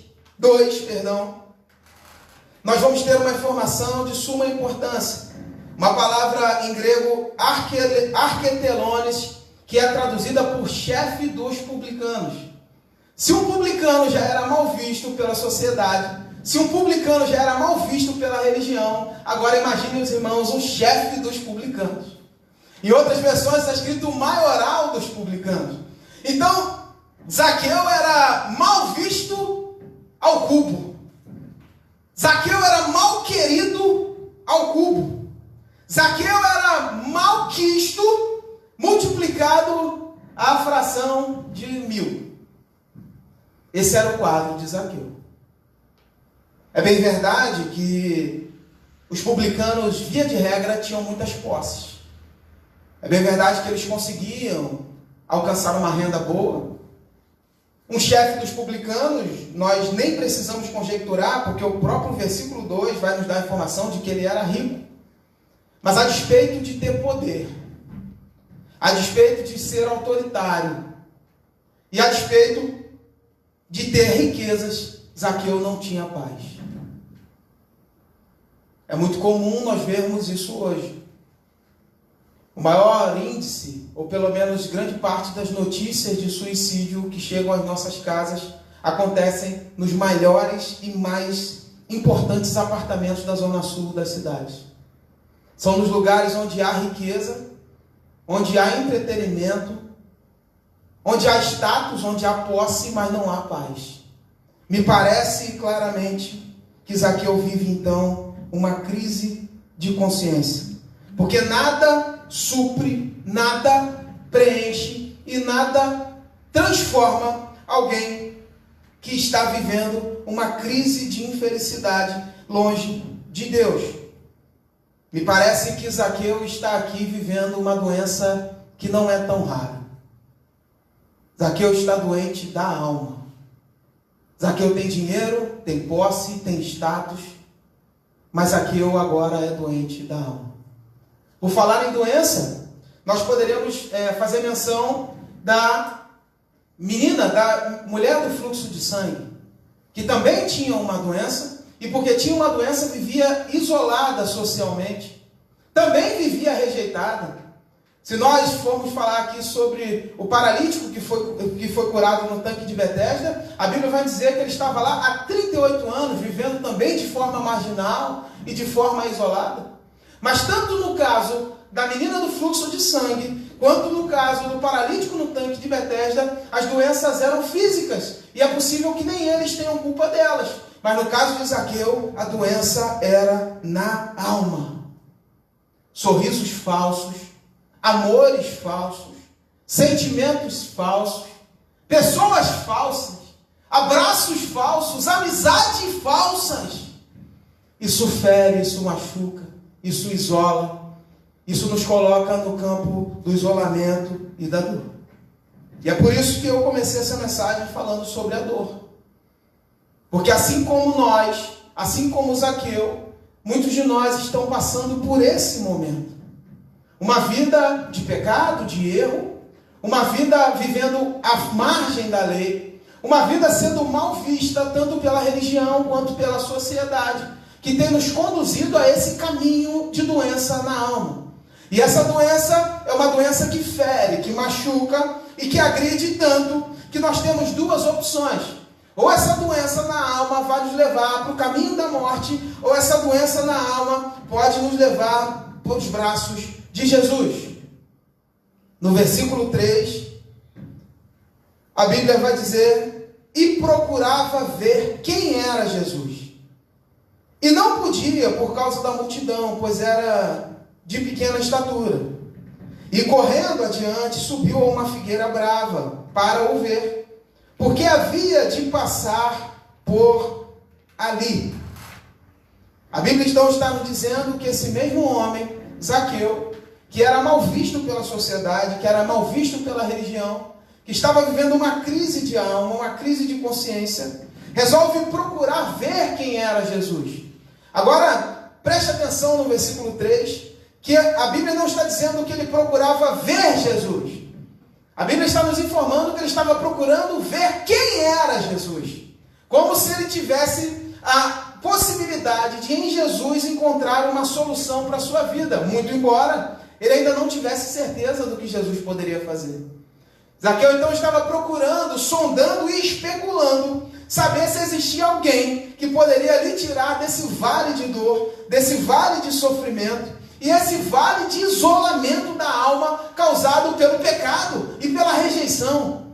nós vamos ter uma informação de suma importância. Uma palavra em grego, arquetelones, que é traduzida por chefe dos publicanos. Se um publicano já era mal visto pela sociedade, se um publicano já era mal visto pela religião, agora imagine os irmãos, um chefe dos publicanos. Em outras versões está escrito o maioral dos publicanos. Então, Zaqueu era mal visto ao cubo. Zaqueu era mal querido ao cubo. Zaqueu era mal quisto, multiplicado à fração de 1000. Esse era o quadro de Zaqueu. É bem verdade que os publicanos, via de regra, tinham muitas posses. É bem verdade que eles conseguiam alcançar uma renda boa. Um chefe dos publicanos, nós nem precisamos conjecturar, porque o próprio versículo 2 vai nos dar a informação de que ele era rico. Mas a despeito de ter poder, a despeito de ser autoritário, e a despeito de ter riquezas, Zaqueu não tinha paz. É muito comum nós vermos isso hoje. O maior índice, ou pelo menos grande parte das notícias de suicídio que chegam às nossas casas, acontecem nos melhores e mais importantes apartamentos da zona sul das cidades. São nos lugares onde há riqueza, onde há entretenimento, onde há status, onde há posse, mas não há paz. Me parece claramente que Zaqueu vive então uma crise de consciência, porque nada supre, nada preenche e nada transforma alguém que está vivendo uma crise de infelicidade longe de Deus. Me parece que Zaqueu está aqui vivendo uma doença que não é tão rara. Zaqueu está doente da alma. Zaqueu tem dinheiro, tem posse, tem status, mas Zaqueu agora é doente da alma. Por falar em doença, nós poderíamos fazer menção da menina, da mulher do fluxo de sangue, que também tinha uma doença, e porque tinha uma doença vivia isolada socialmente, também vivia rejeitada. Se nós formos falar aqui sobre o paralítico que foi curado no tanque de Betesda, a Bíblia vai dizer que ele estava lá há 38 anos, vivendo também de forma marginal e de forma isolada. Mas tanto no caso da menina do fluxo de sangue, quanto no caso do paralítico no tanque de Betesda, as doenças eram físicas, e é possível que nem eles tenham culpa delas. Mas no caso de Zaqueu, a doença era na alma. Sorrisos falsos, amores falsos, sentimentos falsos, pessoas falsas, abraços falsos, amizades falsas. Isso fere, isso machuca, isso isola, isso nos coloca no campo do isolamento e da dor. E é por isso que eu comecei essa mensagem falando sobre a dor. Porque assim como nós, assim como Zaqueu, muitos de nós estão passando por esse momento. Uma vida de pecado, de erro, uma vida vivendo à margem da lei, uma vida sendo mal vista tanto pela religião quanto pela sociedade, que tem nos conduzido a esse caminho de doença na alma. E essa doença é uma doença que fere, que machuca e que agride tanto que nós temos duas opções. Ou essa doença na alma vai nos levar para o caminho da morte, ou essa doença na alma pode nos levar para os braços de Jesus. No versículo 3, a Bíblia vai dizer: e procurava ver quem era Jesus. E não podia por causa da multidão, pois era de pequena estatura. E correndo adiante, subiu a uma figueira brava para o ver, porque havia de passar por ali. A Bíblia então está nos dizendo que esse mesmo homem, Zaqueu, que era mal visto pela sociedade, que era mal visto pela religião, que estava vivendo uma crise de alma, uma crise de consciência, resolve procurar ver quem era Jesus. Agora, preste atenção no versículo 3, que a Bíblia não está dizendo que ele procurava ver Jesus. A Bíblia está nos informando que ele estava procurando ver quem era Jesus. Como se ele tivesse a possibilidade de em Jesus encontrar uma solução para a sua vida, muito embora ele ainda não tivesse certeza do que Jesus poderia fazer. Zaqueu então estava procurando, sondando e especulando, saber se existia alguém que poderia lhe tirar desse vale de dor, desse vale de sofrimento, e esse vale de isolamento da alma causado pelo pecado e pela rejeição.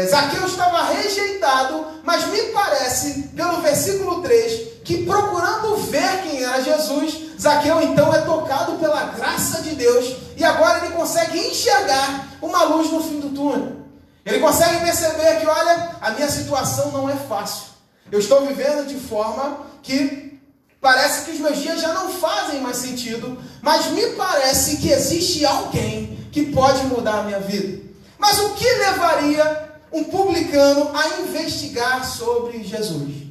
Zaqueu estava rejeitado, mas me parece, pelo versículo 3, que procurando ver quem era Jesus, Zaqueu então é tocado pela graça de Deus, e agora ele consegue enxergar uma luz no fim do túnel. Ele consegue perceber que, olha, a minha situação não é fácil. Eu estou vivendo de forma que parece que os meus dias já não fazem mais sentido, mas me parece que existe alguém que pode mudar a minha vida. Mas o que levaria um publicano a investigar sobre Jesus?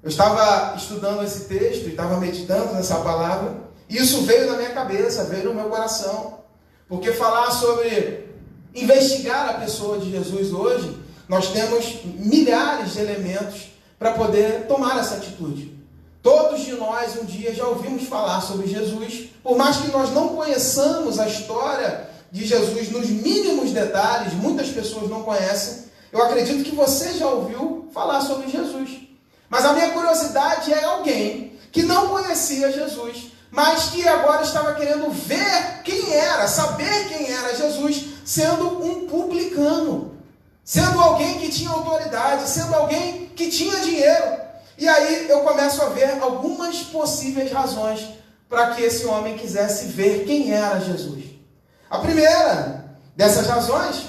Eu estava estudando esse texto e estava meditando nessa palavra, e isso veio na minha cabeça, veio no meu coração, porque falar sobre investigar a pessoa de Jesus hoje, nós temos milhares de elementos para poder tomar essa atitude. Todos de nós um dia já ouvimos falar sobre Jesus, por mais que nós não conheçamos a história de Jesus nos mínimos detalhes, muitas pessoas não conhecem. Eu acredito que você já ouviu falar sobre Jesus. Mas a minha curiosidade é alguém que não conhecia Jesus, mas que agora estava querendo ver quem era, saber quem era Jesus, sendo um publicano, sendo alguém que tinha autoridade, sendo alguém que tinha dinheiro. E aí eu começo a ver algumas possíveis razões para que esse homem quisesse ver quem era Jesus. A primeira dessas razões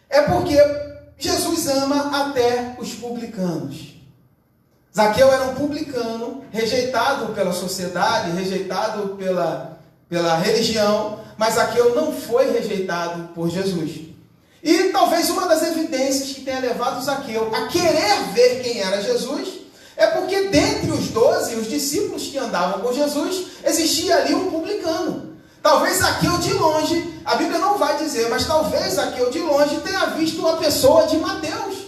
é porque Jesus ama até os publicanos. Zaqueu era um publicano, rejeitado pela sociedade, rejeitado pela religião, mas Zaqueu não foi rejeitado por Jesus. E talvez uma das evidências que tenha levado Zaqueu a querer ver quem era Jesus é porque dentre os 12, os discípulos que andavam com Jesus, existia ali um publicano. Talvez Zaqueu de longe, a Bíblia não vai dizer, mas talvez Zaqueu de longe tenha visto a pessoa de Mateus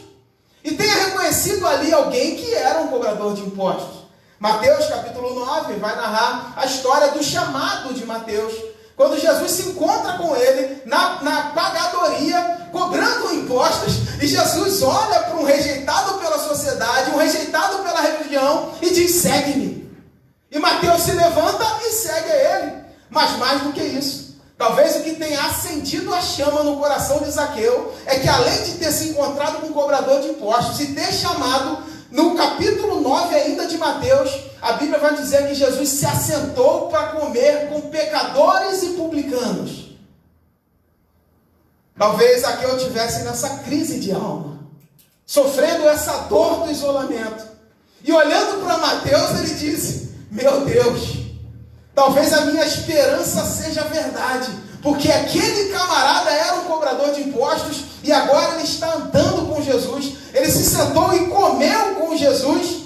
e tenha reconhecido ali alguém que era um cobrador de impostos. Mateus capítulo 9 vai narrar a história do chamado de Mateus, quando Jesus se encontra com ele na pagadoria, cobrando impostos, e Jesus olha para um rejeitado pela sociedade, um rejeitado pela religião, e diz: segue-me. E Mateus se levanta e segue ele. Mas mais do que isso, talvez o que tenha acendido a chama no coração de Zaqueu é que, além de ter se encontrado com um cobrador de impostos e ter chamado, no capítulo 9 ainda de Mateus, a Bíblia vai dizer que Jesus se assentou para comer com pecadores e publicanos. Talvez Zaqueu estivesse nessa crise de alma, sofrendo essa dor do isolamento. E olhando para Mateus, ele disse: meu Deus, talvez a minha esperança seja verdade, porque aquele camarada era um cobrador de impostos e agora ele está andando com Jesus. Ele se sentou e comeu com Jesus.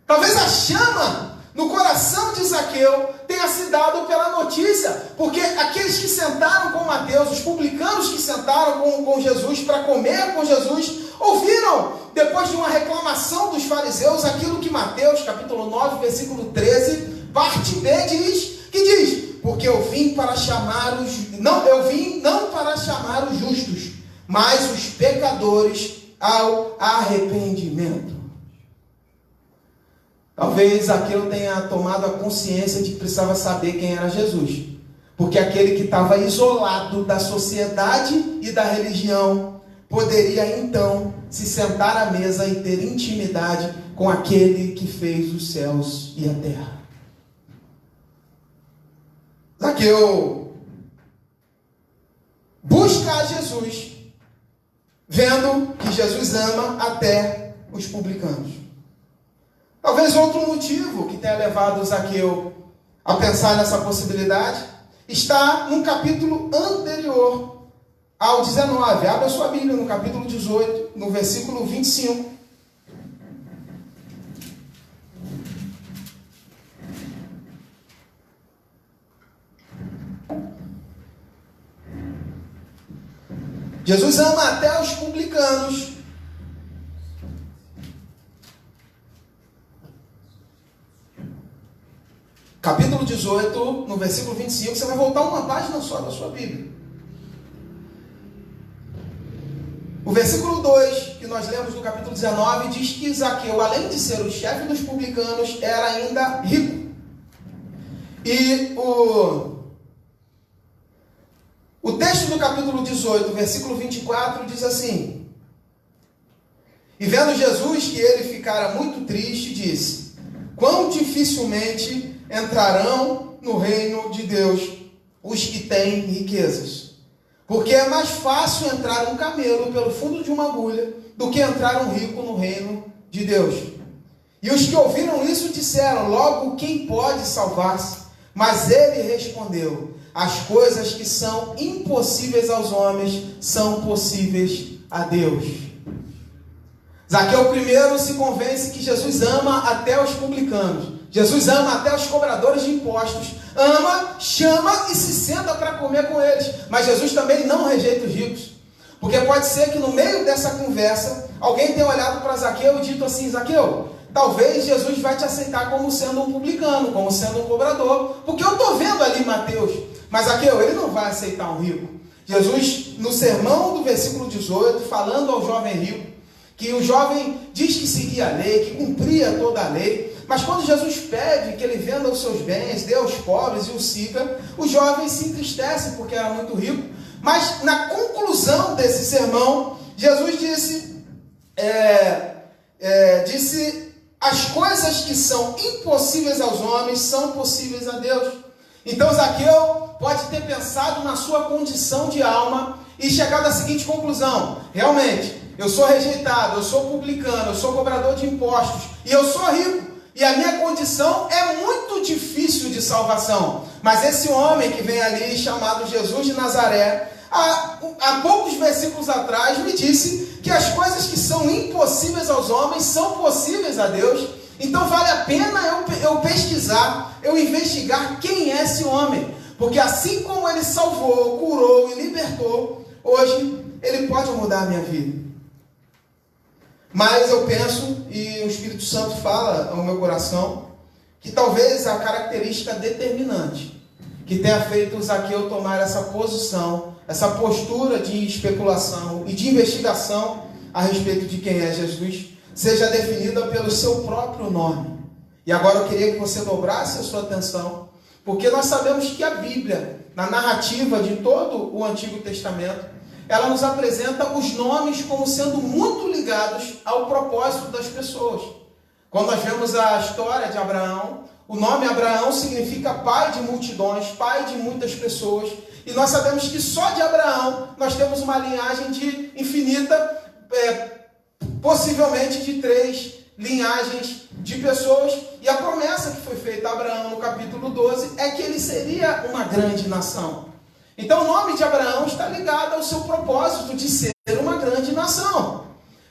Talvez a chama no coração de Zaqueu tenha se dado pela notícia, porque aqueles que sentaram com Mateus, os publicanos que sentaram com Jesus para comer com Jesus, ouviram, depois de uma reclamação dos fariseus, aquilo que Mateus, capítulo 9, versículo 13, parte B diz: porque eu vim para chamar não para chamar os justos, mas os pecadores ao arrependimento. Talvez Zaqueu tenha tomado a consciência de que precisava saber quem era Jesus, porque aquele que estava isolado da sociedade e da religião poderia então se sentar à mesa e ter intimidade com aquele que fez os céus e a terra. Zaqueu busca a Jesus, vendo que Jesus ama até os publicanos. Talvez outro motivo que tenha levado Zaqueu a pensar nessa possibilidade está num capítulo anterior ao 19. Abra sua Bíblia no capítulo 18, no versículo 25. Jesus ama até os publicanos. Capítulo 18, no versículo 25, você vai voltar uma página só da sua Bíblia. O versículo 2, que nós lemos no capítulo 19, diz que Zaqueu, além de ser o chefe dos publicanos, era ainda rico. E o texto do capítulo 18, versículo 24, diz assim: e vendo Jesus que ele ficara muito triste, disse: quão dificilmente entrarão no reino de Deus os que têm riquezas, porque é mais fácil entrar um camelo pelo fundo de uma agulha do que entrar um rico no reino de Deus. E os que ouviram isso disseram: logo, quem pode salvar-se? Mas ele respondeu: as coisas que são impossíveis aos homens são possíveis a Deus. Zaqueu primeiro se convence que Jesus ama até os publicanos. Jesus ama até os cobradores de impostos. Ama, chama e se senta para comer com eles. Mas Jesus também não rejeita os ricos. Porque pode ser que no meio dessa conversa, alguém tenha olhado para Zaqueu e dito assim: Zaqueu, talvez Jesus vai te aceitar como sendo um publicano, como sendo um cobrador. Porque eu estou vendo ali Mateus. Mas Zaqueu, ele não vai aceitar um rico. Jesus, no sermão do versículo 18, falando ao jovem rico, que o jovem diz que seguia a lei, que cumpria toda a lei, mas quando Jesus pede que ele venda os seus bens, dê aos pobres e o siga, o jovem se entristece porque era muito rico. Mas na conclusão desse sermão, Jesus disse: as coisas que são impossíveis aos homens são possíveis a Deus. Então Zaqueu pode ter pensado na sua condição de alma e chegado à seguinte conclusão: realmente, eu sou rejeitado, eu sou publicano, eu sou cobrador de impostos e eu sou rico. E a minha condição é muito difícil de salvação. Mas esse homem que vem ali, chamado Jesus de Nazaré, há poucos versículos atrás, me disse que as coisas que são impossíveis aos homens são possíveis a Deus. Então vale a pena eu pesquisar, eu investigar quem é esse homem. Porque assim como ele salvou, curou e libertou, hoje ele pode mudar a minha vida. Mas eu penso, e o Espírito Santo fala ao meu coração, que talvez a característica determinante que tenha feito o Zaqueu tomar essa posição, essa postura de especulação e de investigação a respeito de quem é Jesus, seja definida pelo seu próprio nome. E agora eu queria que você dobrasse a sua atenção, porque nós sabemos que a Bíblia, na narrativa de todo o Antigo Testamento, ela nos apresenta os nomes como sendo muito ligados ao propósito das pessoas. Quando nós vemos a história de Abraão, o nome Abraão significa pai de multidões, pai de muitas pessoas. E nós sabemos que só de Abraão nós temos uma linhagem de infinita, possivelmente de 3 linhagens de pessoas. E a promessa que foi feita a Abraão no capítulo 12 é que ele seria uma grande nação. Então o nome de Abraão está ligado ao seu propósito de ser uma grande nação.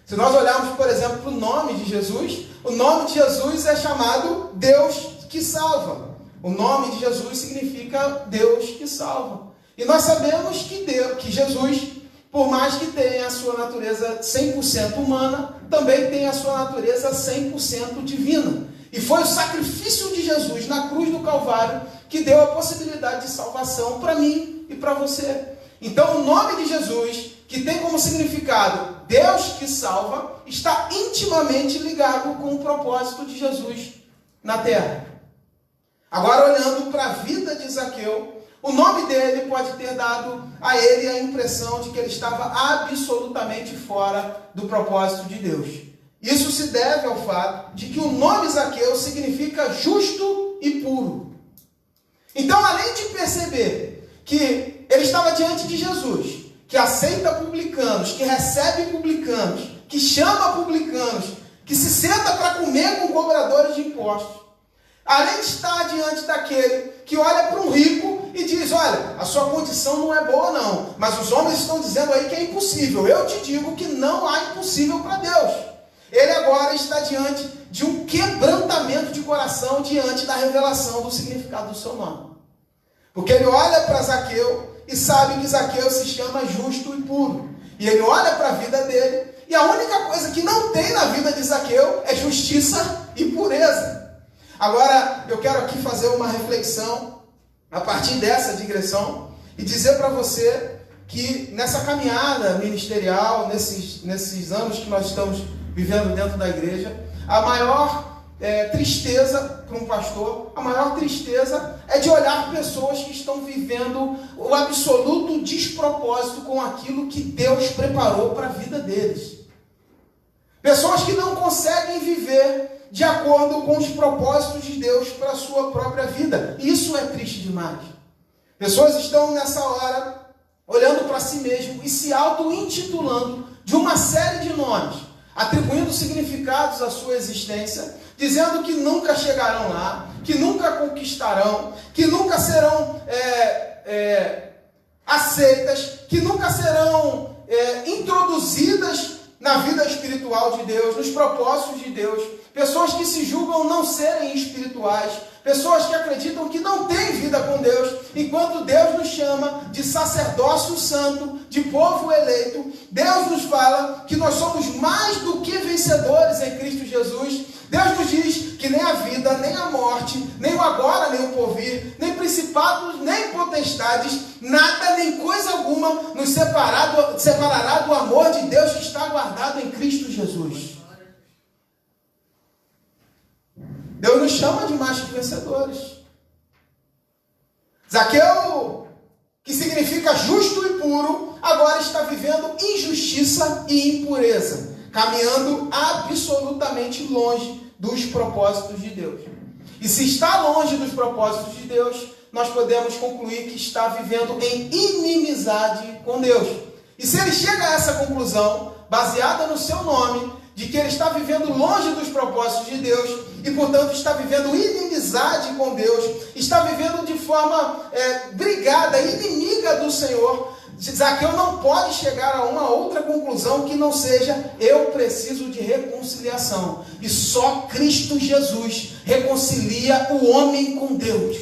Se nós olharmos, por exemplo, para o nome de Jesus, o nome de Jesus é chamado Deus que salva. O nome de Jesus significa Deus que salva. E nós sabemos que Jesus, por mais que tenha a sua natureza 100% humana, também tem a sua natureza 100% divina. E foi o sacrifício de Jesus na cruz do Calvário que deu a possibilidade de salvação para mim e para você. Então o nome de Jesus, que tem como significado Deus que salva, está intimamente ligado com o propósito de Jesus na terra. Agora, olhando para a vida de Zaqueu, o nome dele pode ter dado a ele a impressão de que ele estava absolutamente fora do propósito de Deus. Isso se deve ao fato de que o nome Zaqueu significa justo e puro. Então, além de perceber que ele estava diante de Jesus, que aceita publicanos, que recebe publicanos, que chama publicanos, que se senta para comer com cobradores de impostos, além de estar diante daquele que olha para um rico e diz: olha, a sua condição não é boa não, mas os homens estão dizendo aí que é impossível. Eu te digo que não há impossível para Deus. Ele agora está diante de um quebrantamento de coração diante da revelação do significado do seu nome. Porque ele olha para Zaqueu e sabe que Zaqueu se chama justo e puro. E ele olha para a vida dele e a única coisa que não tem na vida de Zaqueu é justiça e pureza. Agora, eu quero aqui fazer uma reflexão a partir dessa digressão e dizer para você que nessa caminhada ministerial, nesses anos que nós estamos vivendo dentro da igreja, a maior tristeza para um pastor, a maior tristeza é de olhar pessoas que estão vivendo o absoluto despropósito com aquilo que Deus preparou para a vida deles. Pessoas que não conseguem viver de acordo com os propósitos de Deus para a sua própria vida. Isso é triste demais. Pessoas estão nessa hora olhando para si mesmo e se auto-intitulando de uma série de nomes, atribuindo significados à sua existência, dizendo que nunca chegarão lá, que nunca conquistarão, que nunca serão aceitas, que nunca serão introduzidas na vida espiritual de Deus, nos propósitos de Deus, pessoas que se julgam não serem espirituais, pessoas que acreditam que não têm vida com Deus, enquanto Deus nos chama de sacerdócio santo, de povo eleito. Deus nos fala que nós somos mais do que vencedores em Cristo Jesus. Deus nos diz que nem a vida, nem a morte, nem o agora, nem o porvir, nem principados, nem potestades, nada, nem coisa alguma nos separará do amor de Deus que está guardado em Cristo Jesus. Deus nos chama de mais que vencedores. Zaqueu, que significa justo e puro, agora está vivendo injustiça e impureza, caminhando absolutamente longe dos propósitos de Deus. E se está longe dos propósitos de Deus, nós podemos concluir que está vivendo em inimizade com Deus. E se ele chega a essa conclusão, baseada no seu nome, de que ele está vivendo longe dos propósitos de Deus, e portanto está vivendo inimizade com Deus, está vivendo de forma brigada, inimiga do Senhor, Zaqueu não pode chegar a uma outra conclusão que não seja: eu preciso de reconciliação. E só Cristo Jesus reconcilia o homem com Deus.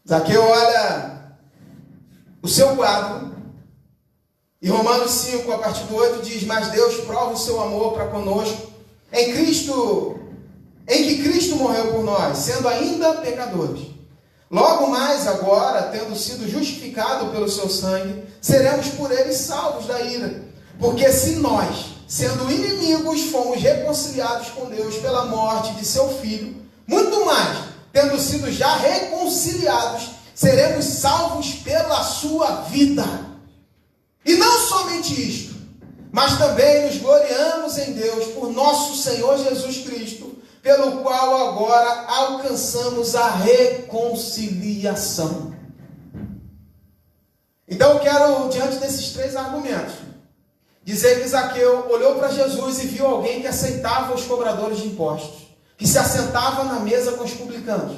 Zaqueu olha o seu quadro, e Romanos 5, a partir do 8, diz: mas Deus prova o seu amor para conosco em que Cristo morreu por nós, sendo ainda pecadores. Logo mais agora, tendo sido justificado pelo seu sangue, seremos por ele salvos da ira. Porque se nós, sendo inimigos, fomos reconciliados com Deus pela morte de seu Filho, muito mais, tendo sido já reconciliados, seremos salvos pela sua vida. E não somente isto, mas também nos gloriamos em Deus por nosso Senhor Jesus Cristo, pelo qual agora alcançamos a reconciliação. Então eu quero, diante desses três argumentos, dizer que Zaqueu olhou para Jesus e viu alguém que aceitava os cobradores de impostos, que se assentava na mesa com os publicanos.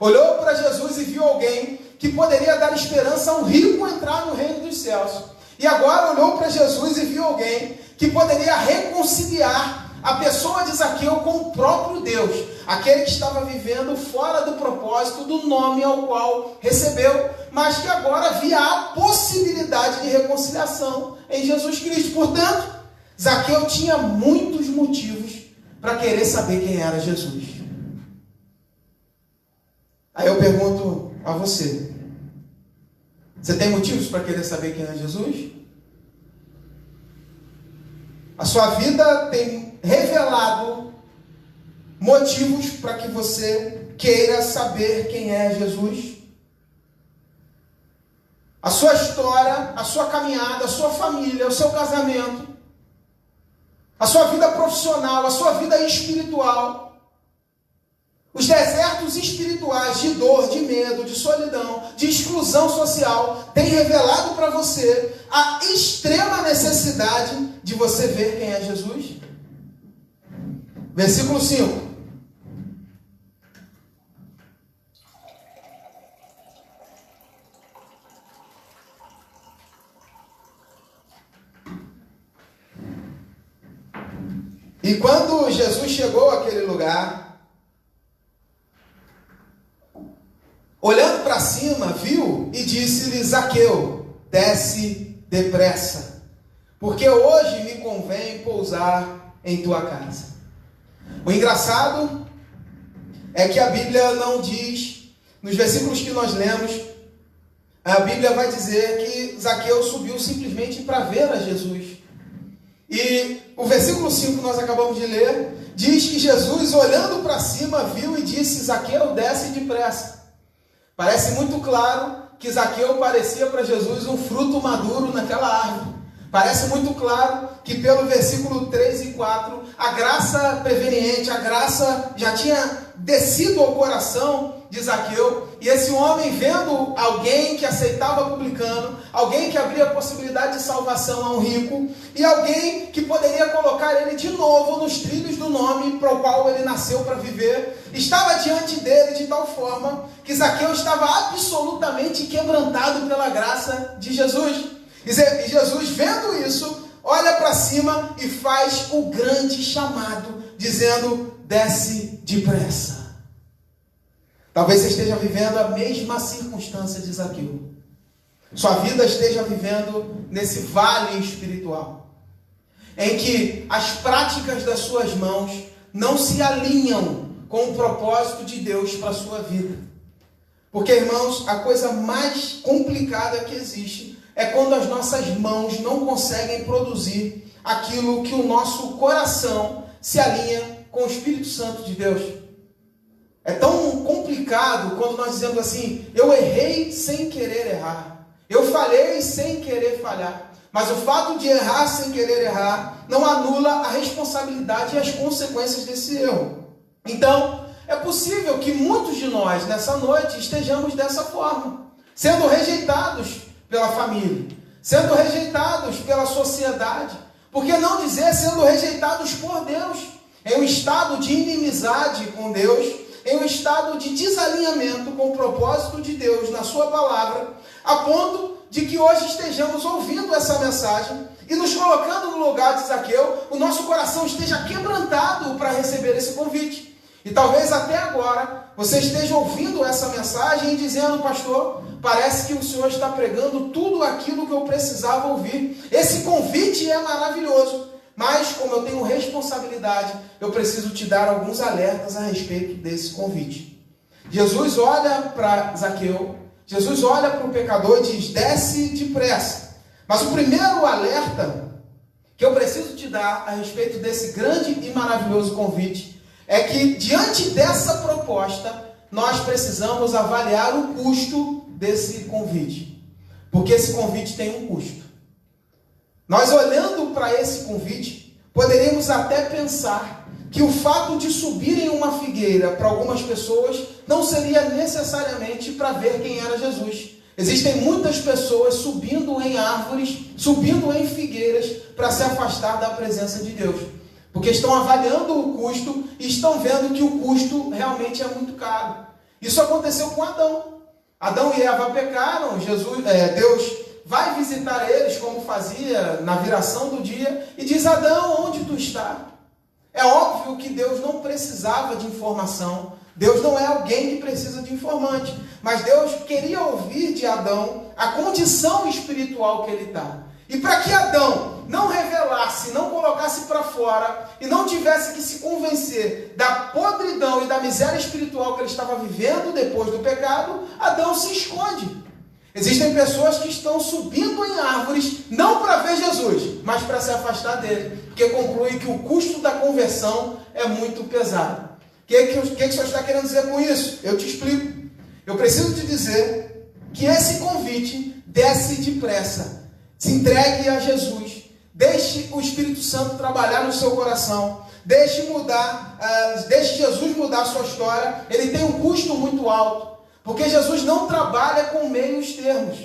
Olhou para Jesus e viu alguém que poderia dar esperança a um rico entrar no reino dos céus. E agora olhou para Jesus e viu alguém que poderia reconciliar a pessoa de Zaqueu com o próprio Deus, aquele que estava vivendo fora do propósito do nome ao qual recebeu, mas que agora via a possibilidade de reconciliação em Jesus Cristo. Portanto, Zaqueu tinha muitos motivos para querer saber quem era Jesus. Aí eu pergunto a você: você tem motivos para querer saber quem é Jesus? A sua vida tem revelado motivos para que você queira saber quem é Jesus? A sua história, a sua caminhada, a sua família, o seu casamento, a sua vida profissional, a sua vida espiritual, os desertos espirituais de dor, de medo, de solidão, de exclusão social, têm revelado para você a extrema necessidade de você ver quem é Jesus? Versículo 5. E quando Jesus chegou àquele lugar, olhando para cima, viu e disse-lhe: Zaqueu, desce depressa, porque hoje me convém pousar em tua casa. O engraçado é que a Bíblia não diz, nos versículos que nós lemos, a Bíblia vai dizer que Zaqueu subiu simplesmente para ver a Jesus. E o versículo 5 que nós acabamos de ler, diz que Jesus, olhando para cima, viu e disse: Zaqueu, desce depressa. Parece muito claro que Zaqueu parecia para Jesus um fruto maduro naquela árvore. Parece muito claro que pelo versículo 3 e 4, a graça preveniente, a graça já tinha descido ao coração de Zaqueu. E esse homem, vendo alguém que aceitava publicano, alguém que abria a possibilidade de salvação a um rico, e alguém que poderia colocar ele de novo nos trilhos do nome para o qual ele nasceu para viver, estava diante dele de tal forma que Zaqueu estava absolutamente quebrantado pela graça de Jesus. E Jesus, vendo isso, olha para cima e faz o grande chamado, dizendo: desce depressa. Talvez você esteja vivendo a mesma circunstância de Zaqueu. Sua vida esteja vivendo nesse vale espiritual, em que as práticas das suas mãos não se alinham com o propósito de Deus para a sua vida. Porque, irmãos, a coisa mais complicada que existe é quando as nossas mãos não conseguem produzir aquilo que o nosso coração se alinha com o Espírito Santo de Deus. É tão complicado quando nós dizemos assim: eu errei sem querer errar, eu falhei sem querer falhar. Mas o fato de errar sem querer errar não anula a responsabilidade e as consequências desse erro. Então, é possível que muitos de nós, nessa noite, estejamos dessa forma, sendo rejeitados pela família, sendo rejeitados pela sociedade, por que não dizer sendo rejeitados por Deus, em um estado de inimizade com Deus, em um estado de desalinhamento com o propósito de Deus na sua palavra, a ponto de que hoje estejamos ouvindo essa mensagem e nos colocando no lugar de Zaqueu, o nosso coração esteja quebrantado para receber esse convite. E talvez até agora você esteja ouvindo essa mensagem e dizendo: pastor, parece que o Senhor está pregando tudo aquilo que eu precisava ouvir. Esse convite é maravilhoso, mas como eu tenho responsabilidade, eu preciso te dar alguns alertas a respeito desse convite. Jesus olha para Zaqueu, Jesus olha para o pecador e diz: desce depressa. Mas o primeiro alerta que eu preciso te dar a respeito desse grande e maravilhoso convite é que, diante dessa proposta, nós precisamos avaliar o custo desse convite. Porque esse convite tem um custo. Nós, olhando para esse convite, poderíamos até pensar que o fato de subir em uma figueira para algumas pessoas não seria necessariamente para ver quem era Jesus. Existem muitas pessoas subindo em árvores, subindo em figueiras para se afastar da presença de Deus. Porque estão avaliando o custo e estão vendo que o custo realmente é muito caro. Isso aconteceu com Adão. Adão e Eva pecaram, Deus vai visitar eles como fazia na viração do dia e diz: Adão, onde tu está? É óbvio que Deus não precisava de informação. Deus não é alguém que precisa de informante. Mas Deus queria ouvir de Adão a condição espiritual que ele está. E para que Adão não revelasse, não colocasse para fora e não tivesse que se convencer da podridão e da miséria espiritual que ele estava vivendo depois do pecado, Adão se esconde. Existem pessoas que estão subindo em árvores não para ver Jesus, mas para se afastar dele, porque concluem que o custo da conversão é muito pesado. O que o Senhor está querendo dizer com isso? Eu te explico. Eu preciso te dizer que esse convite desce depressa. Se entregue a Jesus, deixe o Espírito Santo trabalhar no seu coração, deixe Jesus mudar a sua história. Ele tem um custo muito alto, porque Jesus não trabalha com meios termos.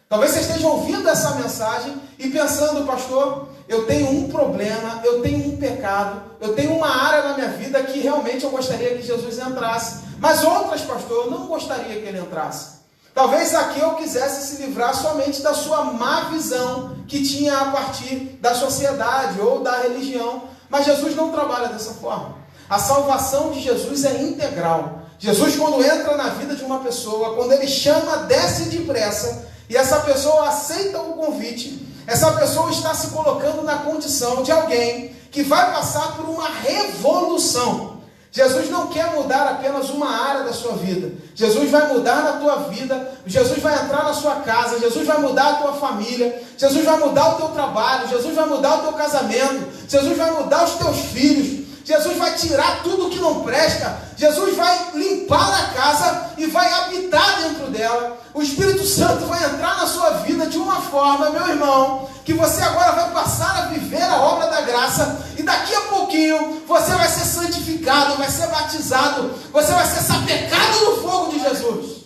Talvez você esteja ouvindo essa mensagem e pensando: pastor, eu tenho um problema, eu tenho um pecado, eu tenho uma área na minha vida que realmente eu gostaria que Jesus entrasse, mas outras, pastor, eu não gostaria que ele entrasse. Talvez Zaqueu quisesse se livrar somente da sua má visão que tinha a partir da sociedade ou da religião. Mas Jesus não trabalha dessa forma. A salvação de Jesus é integral. Jesus, quando entra na vida de uma pessoa, quando ele chama, desce depressa, e essa pessoa aceita o convite, essa pessoa está se colocando na condição de alguém que vai passar por uma revolução. Jesus não quer mudar apenas uma área da sua vida. Jesus vai mudar na tua vida. Jesus vai entrar na sua casa. Jesus vai mudar a tua família. Jesus vai mudar o teu trabalho. Jesus vai mudar o teu casamento. Jesus vai mudar os teus filhos. Jesus vai tirar tudo que não presta. Jesus vai limpar a casa e vai habitar dentro dela. O Espírito Santo vai entrar na sua vida de uma forma, meu irmão, que você agora vai passar a viver a obra da graça, e daqui a pouquinho você vai ser santificado, vai ser batizado, você vai ser sapecado no fogo de Jesus.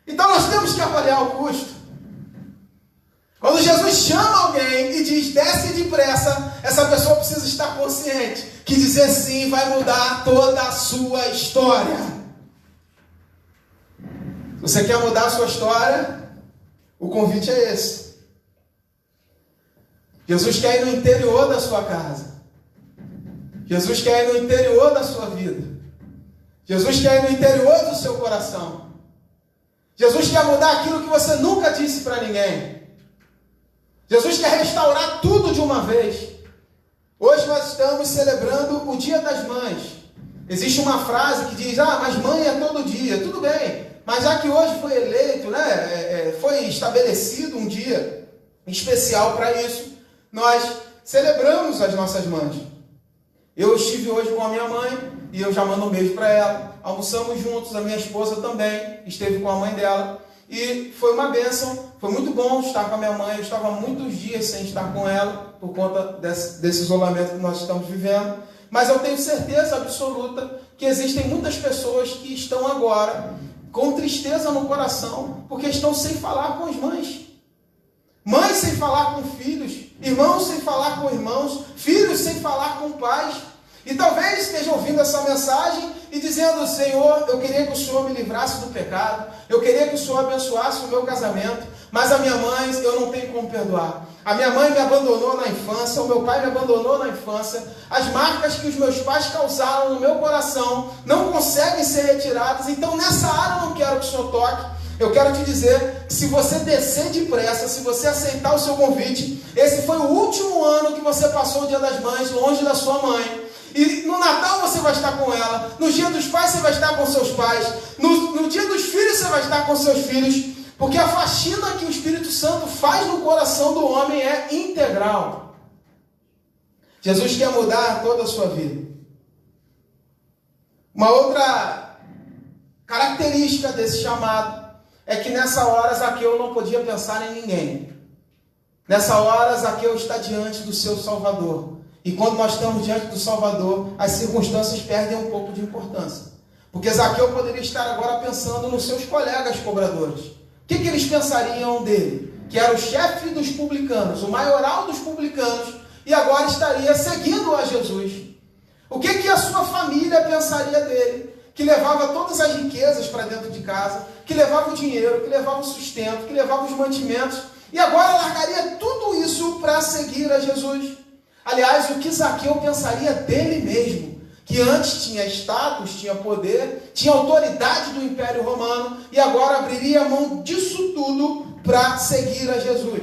Então nós temos que avaliar o custo. Quando Jesus chama alguém e diz, desce depressa, essa pessoa precisa estar consciente que dizer sim vai mudar toda a sua história. Se você quer mudar a sua história, o convite é esse. Jesus quer ir no interior da sua casa. Jesus quer ir no interior da sua vida. Jesus quer ir no interior do seu coração. Jesus quer mudar aquilo que você nunca disse para ninguém. Jesus quer restaurar tudo de uma vez. Hoje nós estamos celebrando o Dia das Mães. Existe uma frase que diz, mas mãe é todo dia. Tudo bem, mas já que hoje foi eleito, foi estabelecido um dia especial para isso, nós celebramos as nossas mães. Eu estive hoje com a minha mãe e eu já mando um beijo para ela. Almoçamos juntos, a minha esposa também esteve com a mãe dela. E foi uma bênção, foi muito bom estar com a minha mãe. Eu estava muitos dias sem estar com ela, por conta desse isolamento que nós estamos vivendo. Mas eu tenho certeza absoluta que existem muitas pessoas que estão agora com tristeza no coração, porque estão sem falar com as mães. Mães sem falar com filhos, irmãos sem falar com irmãos, filhos sem falar com pais. E talvez esteja ouvindo essa mensagem e dizendo, Senhor, eu queria que o Senhor me livrasse do pecado, eu queria que o Senhor abençoasse o meu casamento, mas a minha mãe eu não tenho como perdoar. A minha mãe me abandonou na infância, o meu pai me abandonou na infância, as marcas que os meus pais causaram no meu coração não conseguem ser retiradas, então nessa área eu não quero que o Senhor toque. Eu quero te dizer que se você descer depressa, se você aceitar o seu convite, esse foi o último ano que você passou o Dia das Mães longe da sua mãe. E no Natal você vai estar com ela, no Dia dos Pais você vai estar com seus pais, no Dia dos Filhos você vai estar com seus filhos, porque a faxina que o Espírito Santo faz no coração do homem é integral. Jesus quer mudar toda a sua vida. Uma outra característica desse chamado é que nessa hora Zaqueu não podia pensar em ninguém. Nessa hora Zaqueu está diante do seu Salvador. E quando nós estamos diante do Salvador, as circunstâncias perdem um pouco de importância. Porque Zaqueu poderia estar agora pensando nos seus colegas cobradores. O que eles pensariam dele? Que era o chefe dos publicanos, o maioral dos publicanos, e agora estaria seguindo a Jesus. O que a sua família pensaria dele? Que levava todas as riquezas para dentro de casa, que levava o dinheiro, que levava o sustento, que levava os mantimentos, e agora largaria tudo isso para seguir a Jesus. Aliás, o que Zaqueu pensaria dele mesmo? Que antes tinha status, tinha poder, tinha autoridade do Império Romano, e agora abriria mão disso tudo para seguir a Jesus.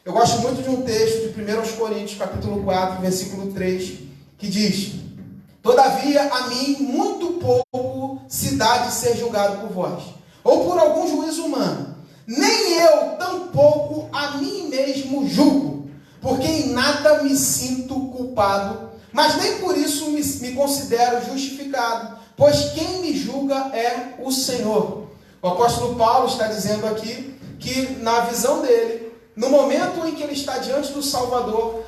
Eu gosto muito de um texto de 1 Coríntios, capítulo 4, versículo 3, que diz: todavia a mim muito pouco se dá de ser julgado por vós, ou por algum juízo humano. Nem eu tampouco a mim mesmo julgo, porque em nada me sinto culpado, mas nem por isso me considero justificado, pois quem me julga é o Senhor. O apóstolo Paulo está dizendo aqui que, na visão dele, no momento em que ele está diante do Salvador,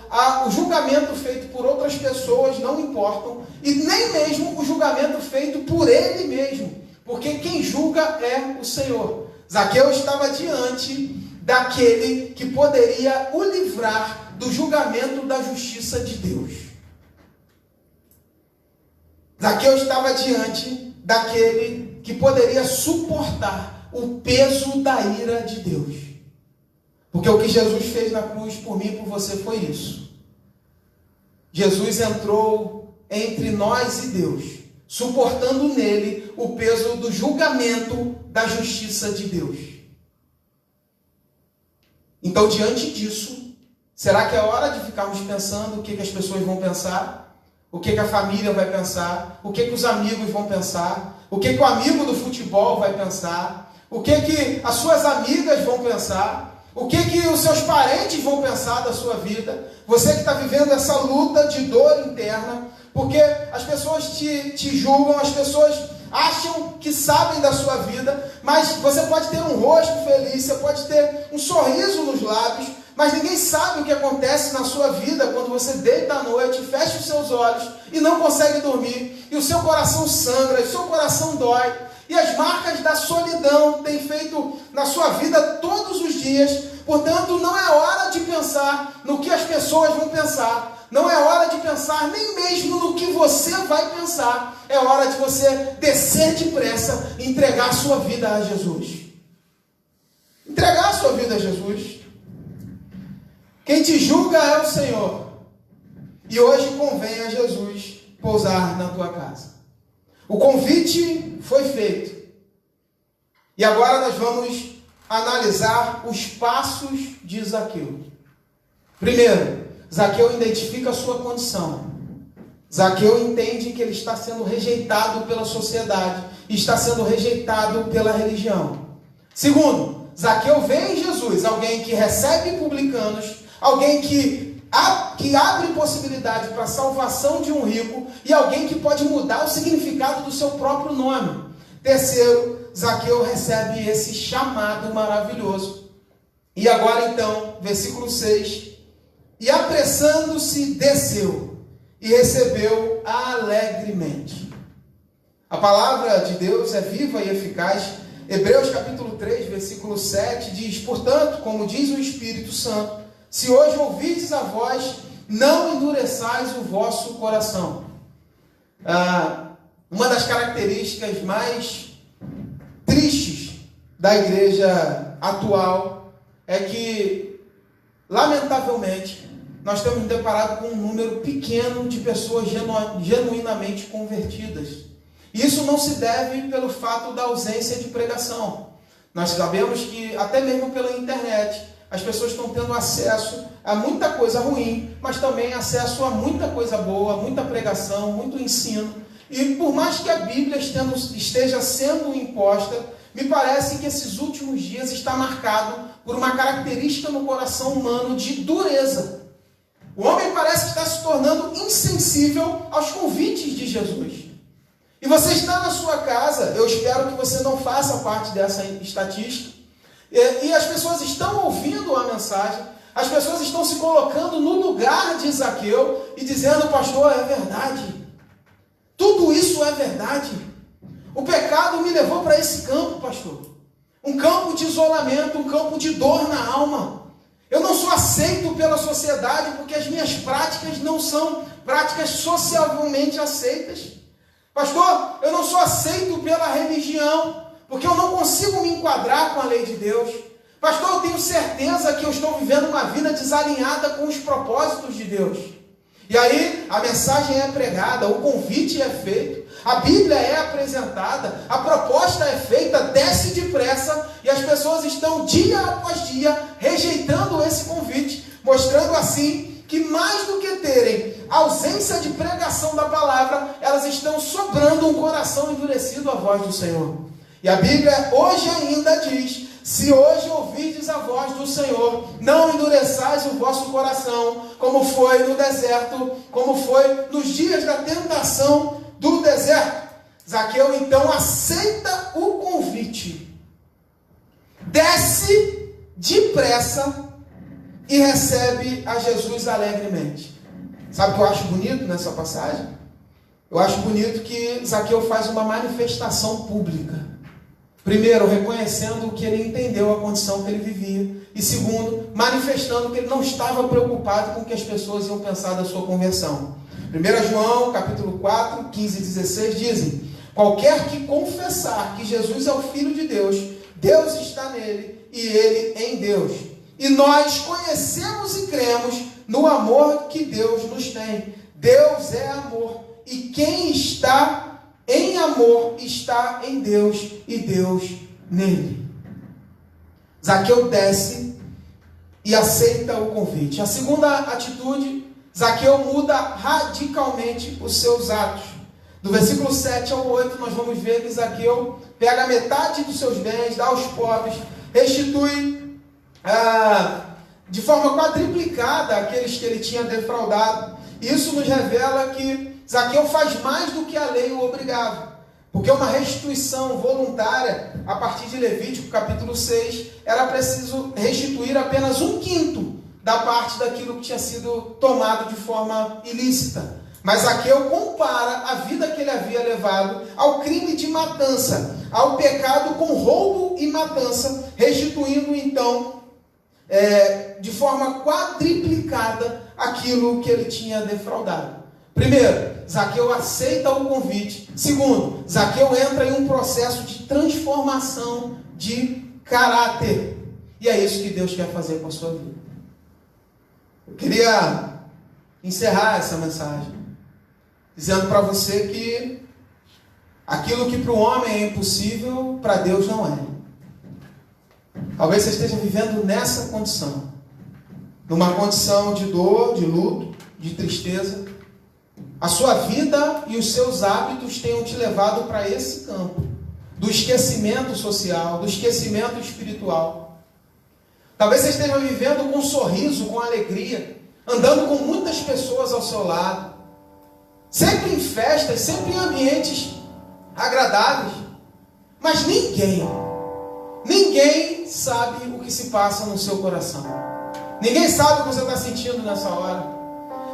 o julgamento feito por outras pessoas não importam, e nem mesmo o julgamento feito por ele mesmo, porque quem julga é o Senhor. Zaqueu estava diante daquele que poderia o livrar do julgamento da justiça de Deus. Zaqueu estava diante daquele que poderia suportar o peso da ira de Deus. Porque o que Jesus fez na cruz por mim e por você foi isso. Jesus entrou entre nós e Deus, suportando nele o peso do julgamento da justiça de Deus. Então, diante disso, será que é hora de ficarmos pensando o que as pessoas vão pensar? O que a família vai pensar? O que os amigos vão pensar? O que o amigo do futebol vai pensar? O que as suas amigas vão pensar? O que os seus parentes vão pensar da sua vida? Você que está vivendo essa luta de dor interna, porque as pessoas te julgam, as pessoas acham que sabem da sua vida, mas você pode ter um rosto feliz, você pode ter um sorriso nos lábios, mas ninguém sabe o que acontece na sua vida quando você deita à noite, fecha os seus olhos e não consegue dormir, e o seu coração sangra, e o seu coração dói, e as marcas da solidão têm feito na sua vida todos os dias. Portanto, não é hora de pensar no que as pessoas vão pensar, não é hora de pensar nem mesmo no que você vai pensar, é hora de você descer depressa e entregar a sua vida a Jesus. Entregar a sua vida a Jesus. Quem te julga é o Senhor. E hoje convém a Jesus pousar na tua casa. O convite foi feito. E agora nós vamos analisar os passos de Zaqueu. Primeiro, Zaqueu identifica a sua condição. Zaqueu entende que ele está sendo rejeitado pela sociedade e está sendo rejeitado pela religião. Segundo, Zaqueu vê em Jesus alguém que recebe publicanos, alguém que abre possibilidade para a salvação de um rico e alguém que pode mudar o significado do seu próprio nome. Terceiro, Zaqueu recebe esse chamado maravilhoso. E agora então, versículo 6, e apressando-se desceu e recebeu alegremente. A palavra de Deus é viva e eficaz. Hebreus capítulo 3, versículo 7 diz: portanto, como diz o Espírito Santo, se hoje ouvides a voz, não endureçais o vosso coração. Uma das características mais tristes da igreja atual é que, lamentavelmente, nós temos nos deparado com um número pequeno de pessoas genuinamente convertidas. E isso não se deve pelo fato da ausência de pregação. Nós sabemos que, até mesmo pela internet, as pessoas estão tendo acesso a muita coisa ruim, mas também acesso a muita coisa boa, muita pregação, muito ensino. E por mais que a Bíblia esteja sendo imposta, me parece que esses últimos dias está marcado por uma característica no coração humano de dureza. O homem parece que está se tornando insensível aos convites de Jesus. E você está na sua casa, eu espero que você não faça parte dessa estatística, e as pessoas estão ouvindo a mensagem, as pessoas estão se colocando no lugar de Zaqueu e dizendo: pastor, é verdade, tudo isso é verdade, o pecado me levou para esse campo, pastor, um campo de isolamento, um campo de dor na alma. Eu não sou aceito pela sociedade porque as minhas práticas não são práticas socialmente aceitas. Pastor, eu não sou aceito pela religião porque eu não consigo me enquadrar com a lei de Deus. Pastor, eu tenho certeza que eu estou vivendo uma vida desalinhada com os propósitos de Deus. E aí a mensagem é pregada, o convite é feito, a Bíblia é apresentada, a proposta é feita, desce depressa, e as pessoas estão dia após dia rejeitando esse convite, mostrando assim que mais do que terem ausência de pregação da palavra, elas estão sobrando um coração endurecido à voz do Senhor. E a Bíblia hoje ainda diz: se hoje ouvirdes a voz do Senhor, não endureçais o vosso coração, como foi no deserto, como foi nos dias da tentação do deserto. Zaqueu então aceita o convite, desce depressa e recebe a Jesus alegremente. Sabe o que eu acho bonito nessa passagem? Eu acho bonito que Zaqueu faz uma manifestação pública. Primeiro, reconhecendo que ele entendeu a condição que ele vivia. E segundo, manifestando que ele não estava preocupado com o que as pessoas iam pensar da sua conversão. 1 João, capítulo 4, 15 e 16 dizem: qualquer que confessar que Jesus é o Filho de Deus, Deus está nele e ele em Deus. E nós conhecemos e cremos no amor que Deus nos tem. Deus é amor. E quem está em amor está em Deus e Deus nele. Zaqueu desce e aceita o convite. A segunda atitude, Zaqueu muda radicalmente os seus atos. Do versículo 7 ao 8, nós vamos ver que Zaqueu pega metade dos seus bens, dá aos pobres, restitui de forma quadriplicada aqueles que ele tinha defraudado. Isso nos revela que Zaqueu faz mais do que a lei o obrigava. Porque uma restituição voluntária, a partir de Levítico capítulo 6, era preciso restituir apenas 1/5 da parte daquilo que tinha sido tomado de forma ilícita. Mas Zaqueu compara a vida que ele havia levado ao crime de matança, ao pecado com roubo e matança, restituindo então de forma quadriplicada aquilo que ele tinha defraudado. Primeiro, Zaqueu aceita o convite. Segundo, Zaqueu entra em um processo de transformação de caráter. E é isso que Deus quer fazer com a sua vida. Eu queria encerrar essa mensagem dizendo para você que aquilo que para o homem é impossível, para Deus não é. Talvez você esteja vivendo nessa condição, numa condição de dor, de luto, de tristeza. A sua vida e os seus hábitos tenham te levado para esse campo do esquecimento social, do esquecimento espiritual. Talvez você esteja vivendo com um sorriso, com alegria, andando com muitas pessoas ao seu lado, sempre em festas, sempre em ambientes agradáveis, mas ninguém sabe o que se passa no seu coração. Ninguém sabe o que você está sentindo nessa hora.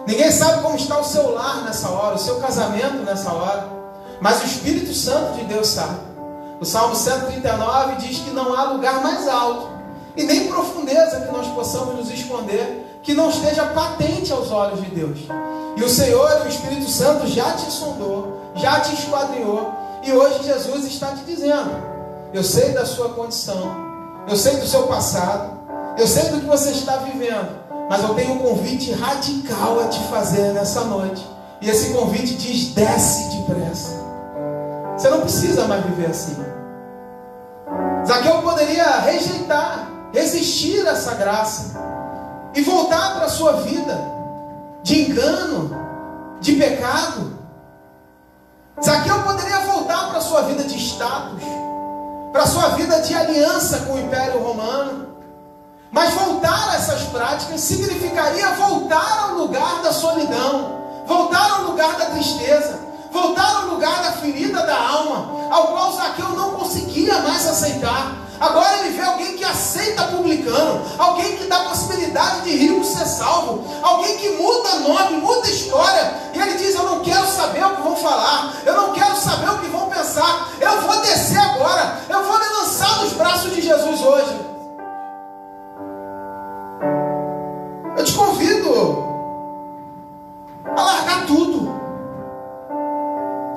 Ninguém sabe como está o seu lar nessa hora, o seu casamento nessa hora, mas o Espírito Santo de Deus sabe. O Salmo 139 diz que não há lugar mais alto e nem profundeza que nós possamos nos esconder, que não esteja patente aos olhos de Deus. E o Senhor e o Espírito Santo já te sondou, já te esquadrinhou, e hoje Jesus está te dizendo: eu sei da sua condição, eu sei do seu passado, eu sei do que você está vivendo, mas eu tenho um convite radical a te fazer nessa noite. E esse convite diz: desce depressa. Você não precisa mais viver assim. Zaqueu poderia rejeitar, resistir a essa graça e voltar para a sua vida de engano, de pecado. Zaqueu poderia voltar para a sua vida de status, para a sua vida de aliança com o Império Romano. Mas voltar a essas práticas significaria voltar ao lugar da solidão, voltar ao lugar da tristeza, voltar ao lugar da ferida da alma, ao qual Zaqueu não conseguia mais aceitar. Agora ele vê alguém que aceita publicano, alguém que dá possibilidade de rico ser salvo, alguém que muda nome, muda história, e ele diz: eu não quero saber o que vão falar, eu não quero saber o que vão pensar, eu vou descer agora, eu vou me lançar nos braços de Jesus hoje. Eu te convido a largar tudo,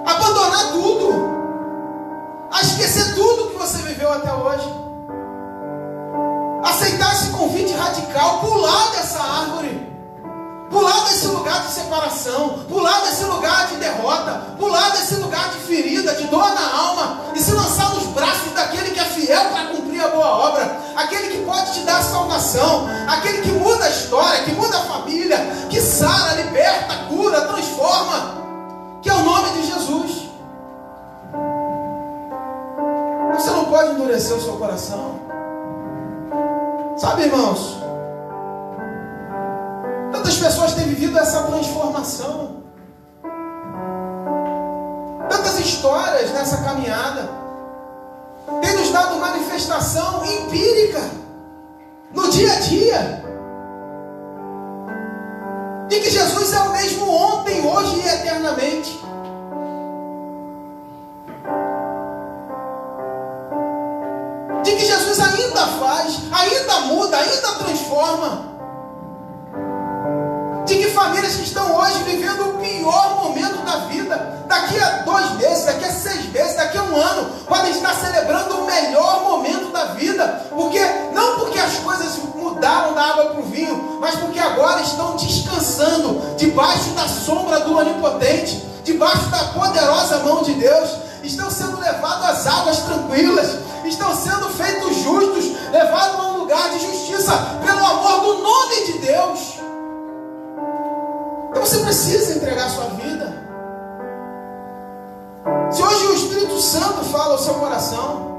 abandonar tudo, a esquecer tudo que você viveu até hoje, aceitar esse convite radical, pular dessa árvore, pular desse lugar de separação, pular desse lugar de derrota, pular desse lugar de ferida, de dor na alma, e se lançar nos braços daquele que é fiel para cumprir a boa obra, aquele que pode te dar salvação, aquele que muda a história, que muda a família, que sara, liberta, cura, transforma, que é o nome de Jesus. Você não pode endurecer o seu coração. Sabe, irmãos, tantas pessoas têm vivido essa transformação, tantas histórias nessa caminhada têm nos dado manifestação empírica no dia a dia de que Jesus é o mesmo ontem, hoje e eternamente. De que Jesus ainda faz, ainda muda, ainda transforma. De que famílias que estão hoje vivendo o pior momento da vida, daqui a 2 meses, daqui a 6 meses, daqui a 1 ano, podem estar celebrando o melhor momento da vida. Não porque as coisas mudaram da água para o vinho, mas porque agora estão descansando debaixo da sombra do Onipotente, debaixo da poderosa mão de Deus. Estão sendo levados às águas tranquilas, estão sendo feitos justos, levados a um lugar de justiça, pelo amor do nome de Deus. Então você precisa entregar a sua vida. Se hoje o Espírito Santo fala ao seu coração,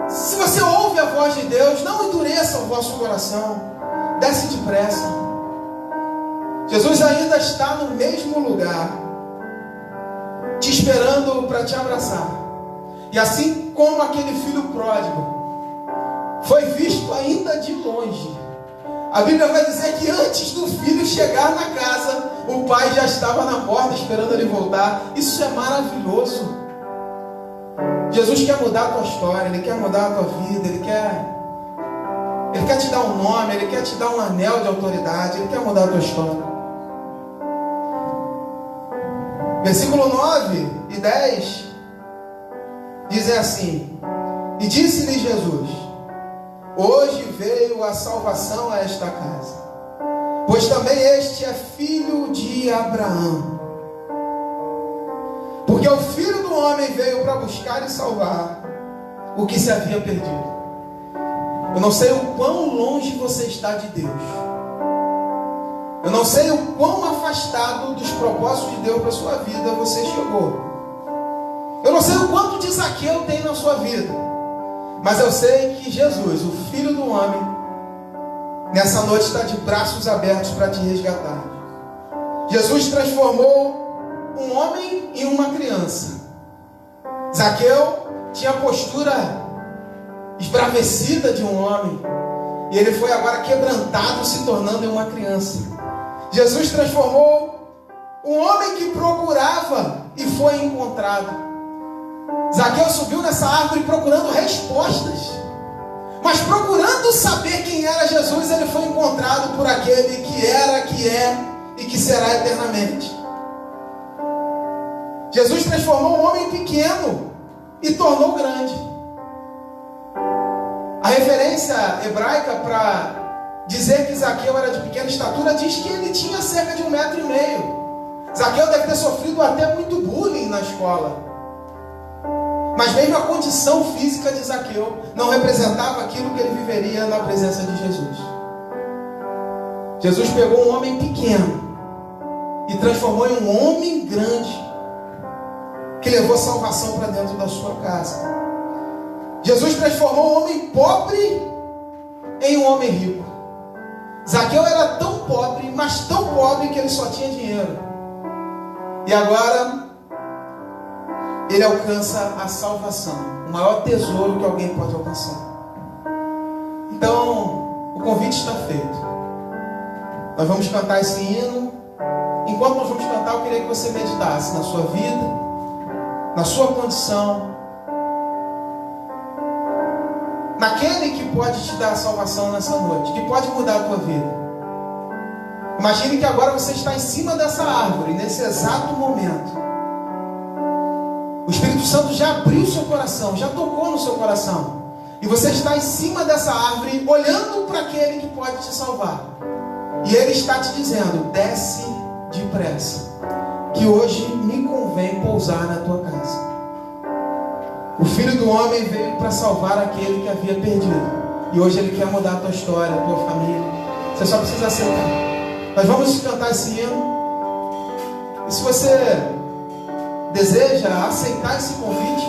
se você ouve a voz de Deus, não endureça o vosso coração, desce depressa. Jesus ainda está no mesmo lugar, te esperando para te abraçar. E assim como aquele filho pródigo foi visto ainda de longe, a Bíblia vai dizer que antes do filho chegar na casa, o pai já estava na porta esperando ele voltar. Isso é maravilhoso. Jesus quer mudar a tua história, Ele quer mudar a tua vida, Ele quer te dar um nome, Ele quer te dar um anel de autoridade, Ele quer mudar a tua história. Versículo 9 e 10 dizem assim: e disse-lhe Jesus: hoje veio a salvação a esta casa, pois também este é filho de Abraão. Porque o Filho do Homem veio para buscar e salvar o que se havia perdido. Eu não sei o quão longe você está de Deus. Eu não sei o quão afastado dos propósitos de Deus para a sua vida você chegou. Eu não sei o quanto de Zaqueu tem na sua vida. Mas eu sei que Jesus, o Filho do Homem, nessa noite está de braços abertos para te resgatar. Jesus transformou um homem em uma criança. Zaqueu tinha a postura esbravecida de um homem, e ele foi agora quebrantado, se tornando uma criança. Jesus transformou um homem que procurava e foi encontrado. Zaqueu subiu nessa árvore procurando respostas, mas procurando saber quem era Jesus, ele foi encontrado por aquele que era, que é e que será eternamente. Jesus transformou um homem pequeno e tornou grande. A referência hebraica para dizer que Zaqueu era de pequena estatura diz que ele tinha cerca de 1,5 metros. Zaqueu deve ter sofrido até muito bullying na escola. Mas mesmo a condição física de Zaqueu não representava aquilo que ele viveria na presença de Jesus. Jesus pegou um homem pequeno e transformou em um homem grande, que levou salvação para dentro da sua casa. Jesus transformou um homem pobre em um homem rico. Zaqueu era tão pobre, mas tão pobre que ele só tinha dinheiro. E agora ele alcança a salvação, o maior tesouro que alguém pode alcançar. Então, o convite está feito. Nós vamos cantar esse hino. Enquanto nós vamos cantar, eu queria que você meditasse na sua vida, na sua condição, naquele que pode te dar a salvação nessa noite, que pode mudar a tua vida. Imagine que agora você está em cima dessa árvore, nesse exato momento. O Espírito Santo já abriu seu coração, já tocou no seu coração. E você está em cima dessa árvore, olhando para aquele que pode te salvar. E ele está te dizendo: desce depressa, que hoje me convém pousar na tua casa. O Filho do Homem veio para salvar aquele que havia perdido. E hoje ele quer mudar a tua história, a tua família. Você só precisa aceitar. Nós vamos cantar esse hino. E se você deseja aceitar esse convite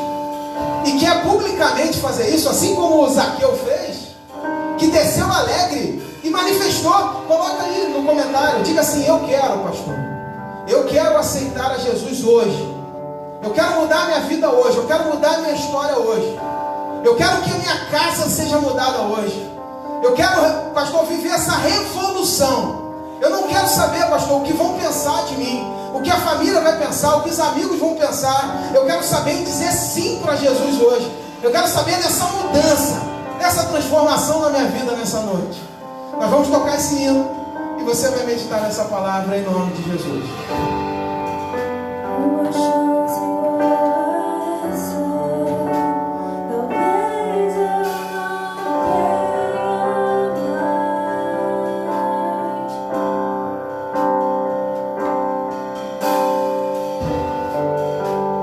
e quer publicamente fazer isso, assim como o Zaqueu fez, que desceu alegre e manifestou, coloca aí no comentário, diga assim: eu quero, pastor, eu quero aceitar a Jesus hoje. Eu quero mudar minha vida hoje. Eu quero mudar minha história hoje. Eu quero que a minha casa seja mudada hoje. Eu quero, pastor, viver essa revolução. Eu não quero saber, pastor, o que vão pensar de mim, o que a família vai pensar, o que os amigos vão pensar. Eu quero saber e dizer sim para Jesus hoje. Eu quero saber dessa mudança, dessa transformação na minha vida nessa noite. Nós vamos tocar esse hino e você vai meditar nessa palavra em nome de Jesus. Uma chance essa, talvez eu não tenha mais.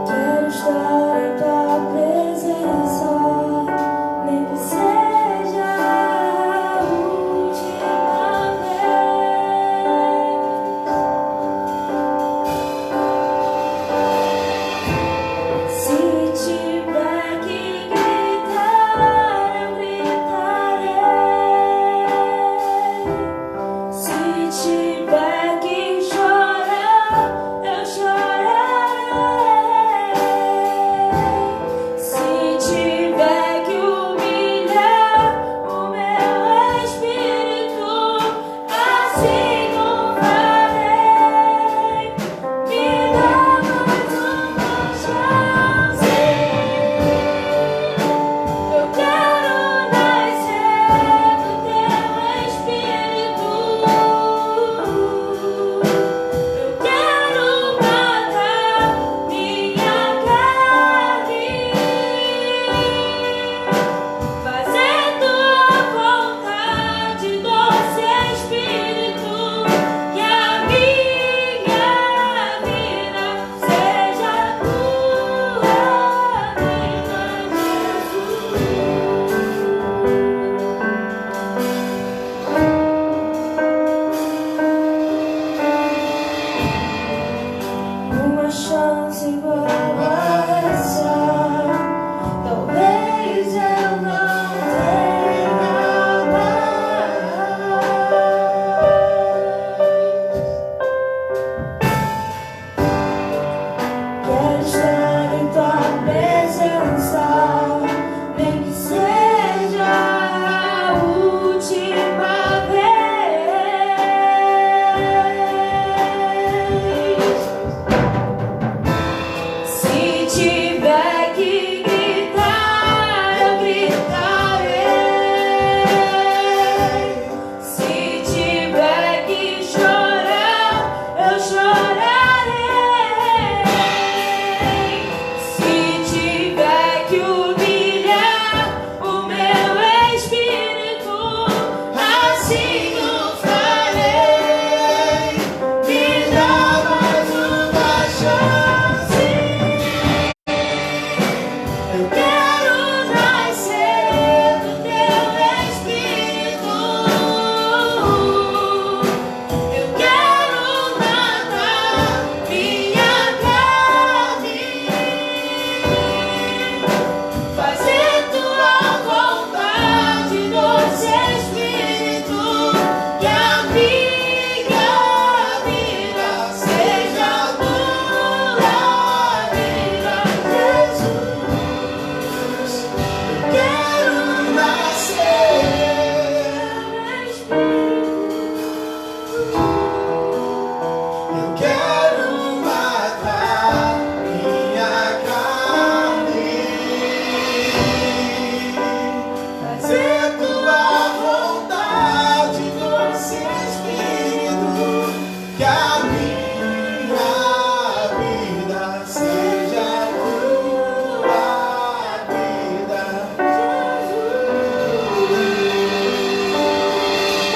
Quero estar em tua presença, nem que seja a última vez.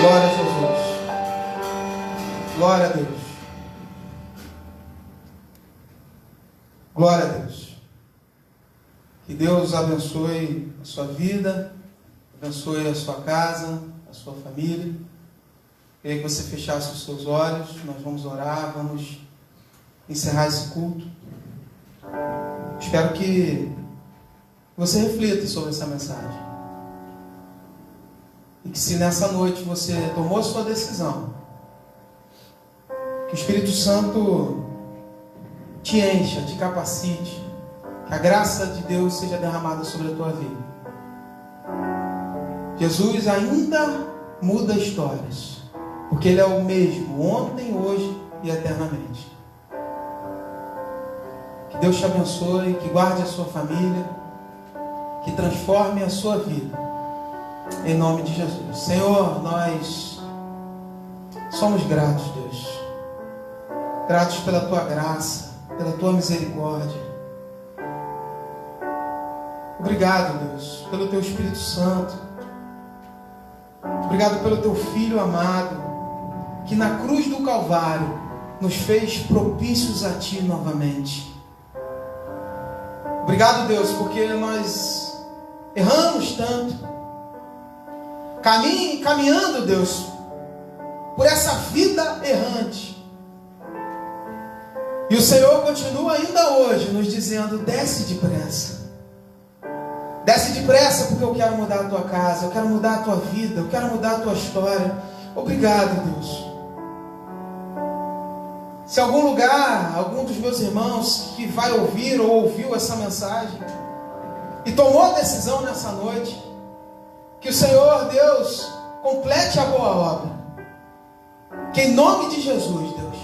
Glória a Jesus. Glória a Deus. Glória a Deus. Que Deus abençoe a sua vida, abençoe a sua casa, a sua família. Queria que você fechasse os seus olhos. Nós vamos orar, vamos encerrar esse culto. Espero que você reflita sobre essa mensagem. E que se nessa noite você tomou a sua decisão, que o Espírito Santo te encha, te capacite, que a graça de Deus seja derramada sobre a tua vida. Jesus ainda muda histórias, porque Ele é o mesmo, ontem, hoje e eternamente. Que Deus te abençoe, que guarde a sua família, que transforme a sua vida, em nome de Jesus. Senhor, nós somos gratos, Deus, gratos pela tua graça, pela tua misericórdia. Obrigado, Deus, pelo teu Espírito Santo. Obrigado pelo teu Filho amado, que na cruz do Calvário nos fez propícios a ti novamente. Obrigado, Deus, porque nós erramos tanto, caminhando, Deus, por essa vida errante. E o Senhor continua ainda hoje nos dizendo: desce depressa. Desce depressa, porque eu quero mudar a tua casa, eu quero mudar a tua vida, eu quero mudar a tua história. Obrigado, Deus. Se algum lugar, algum dos meus irmãos que vai ouvir ou ouviu essa mensagem e tomou a decisão nessa noite, que o Senhor, Deus, complete a boa obra. Que em nome de Jesus, Deus,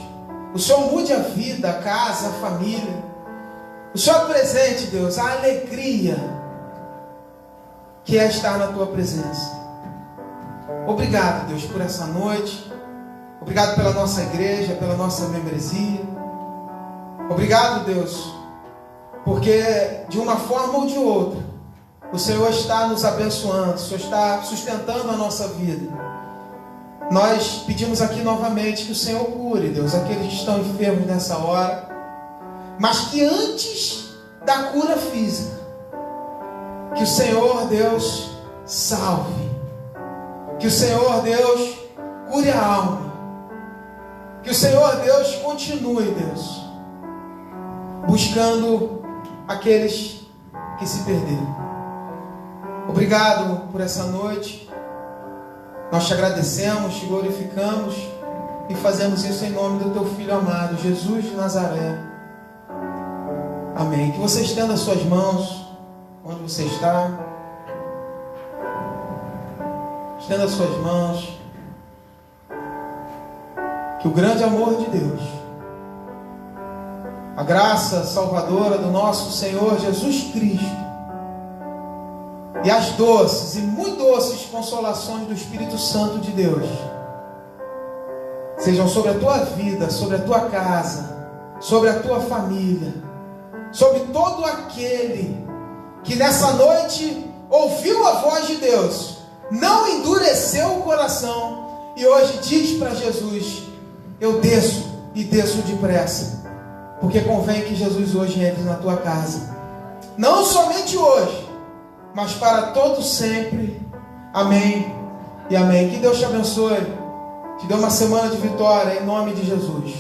o Senhor mude a vida, a casa, a família. O Senhor apresente, Deus, a alegria que é estar na tua presença. Obrigado, Deus, por essa noite. Obrigado pela nossa igreja, pela nossa membresia. Obrigado, Deus, porque de uma forma ou de outra o Senhor está nos abençoando, o Senhor está sustentando a nossa vida. Nós pedimos aqui novamente que o Senhor cure, Deus, aqueles que estão enfermos nessa hora, mas que antes da cura física, que o Senhor, Deus, salve. Que o Senhor, Deus, cure a alma. Que o Senhor, Deus, continue, Deus, buscando aqueles que se perderam. Obrigado por essa noite. Nós te agradecemos, te glorificamos e fazemos isso em nome do teu Filho amado, Jesus de Nazaré. Amém. Que você estenda as suas mãos onde você está. Estenda as suas mãos. Que o grande amor de Deus, a graça salvadora do nosso Senhor Jesus Cristo e as doces e muito doces consolações do Espírito Santo de Deus sejam sobre a tua vida, sobre a tua casa, sobre a tua família, sobre todo aquele que nessa noite ouviu a voz de Deus, não endureceu o coração e hoje diz para Jesus: eu desço e desço depressa, porque convém que Jesus hoje entre na tua casa, não somente hoje, mas para todo sempre. Amém e amém. Que Deus te abençoe, te dê uma semana de vitória em nome de Jesus.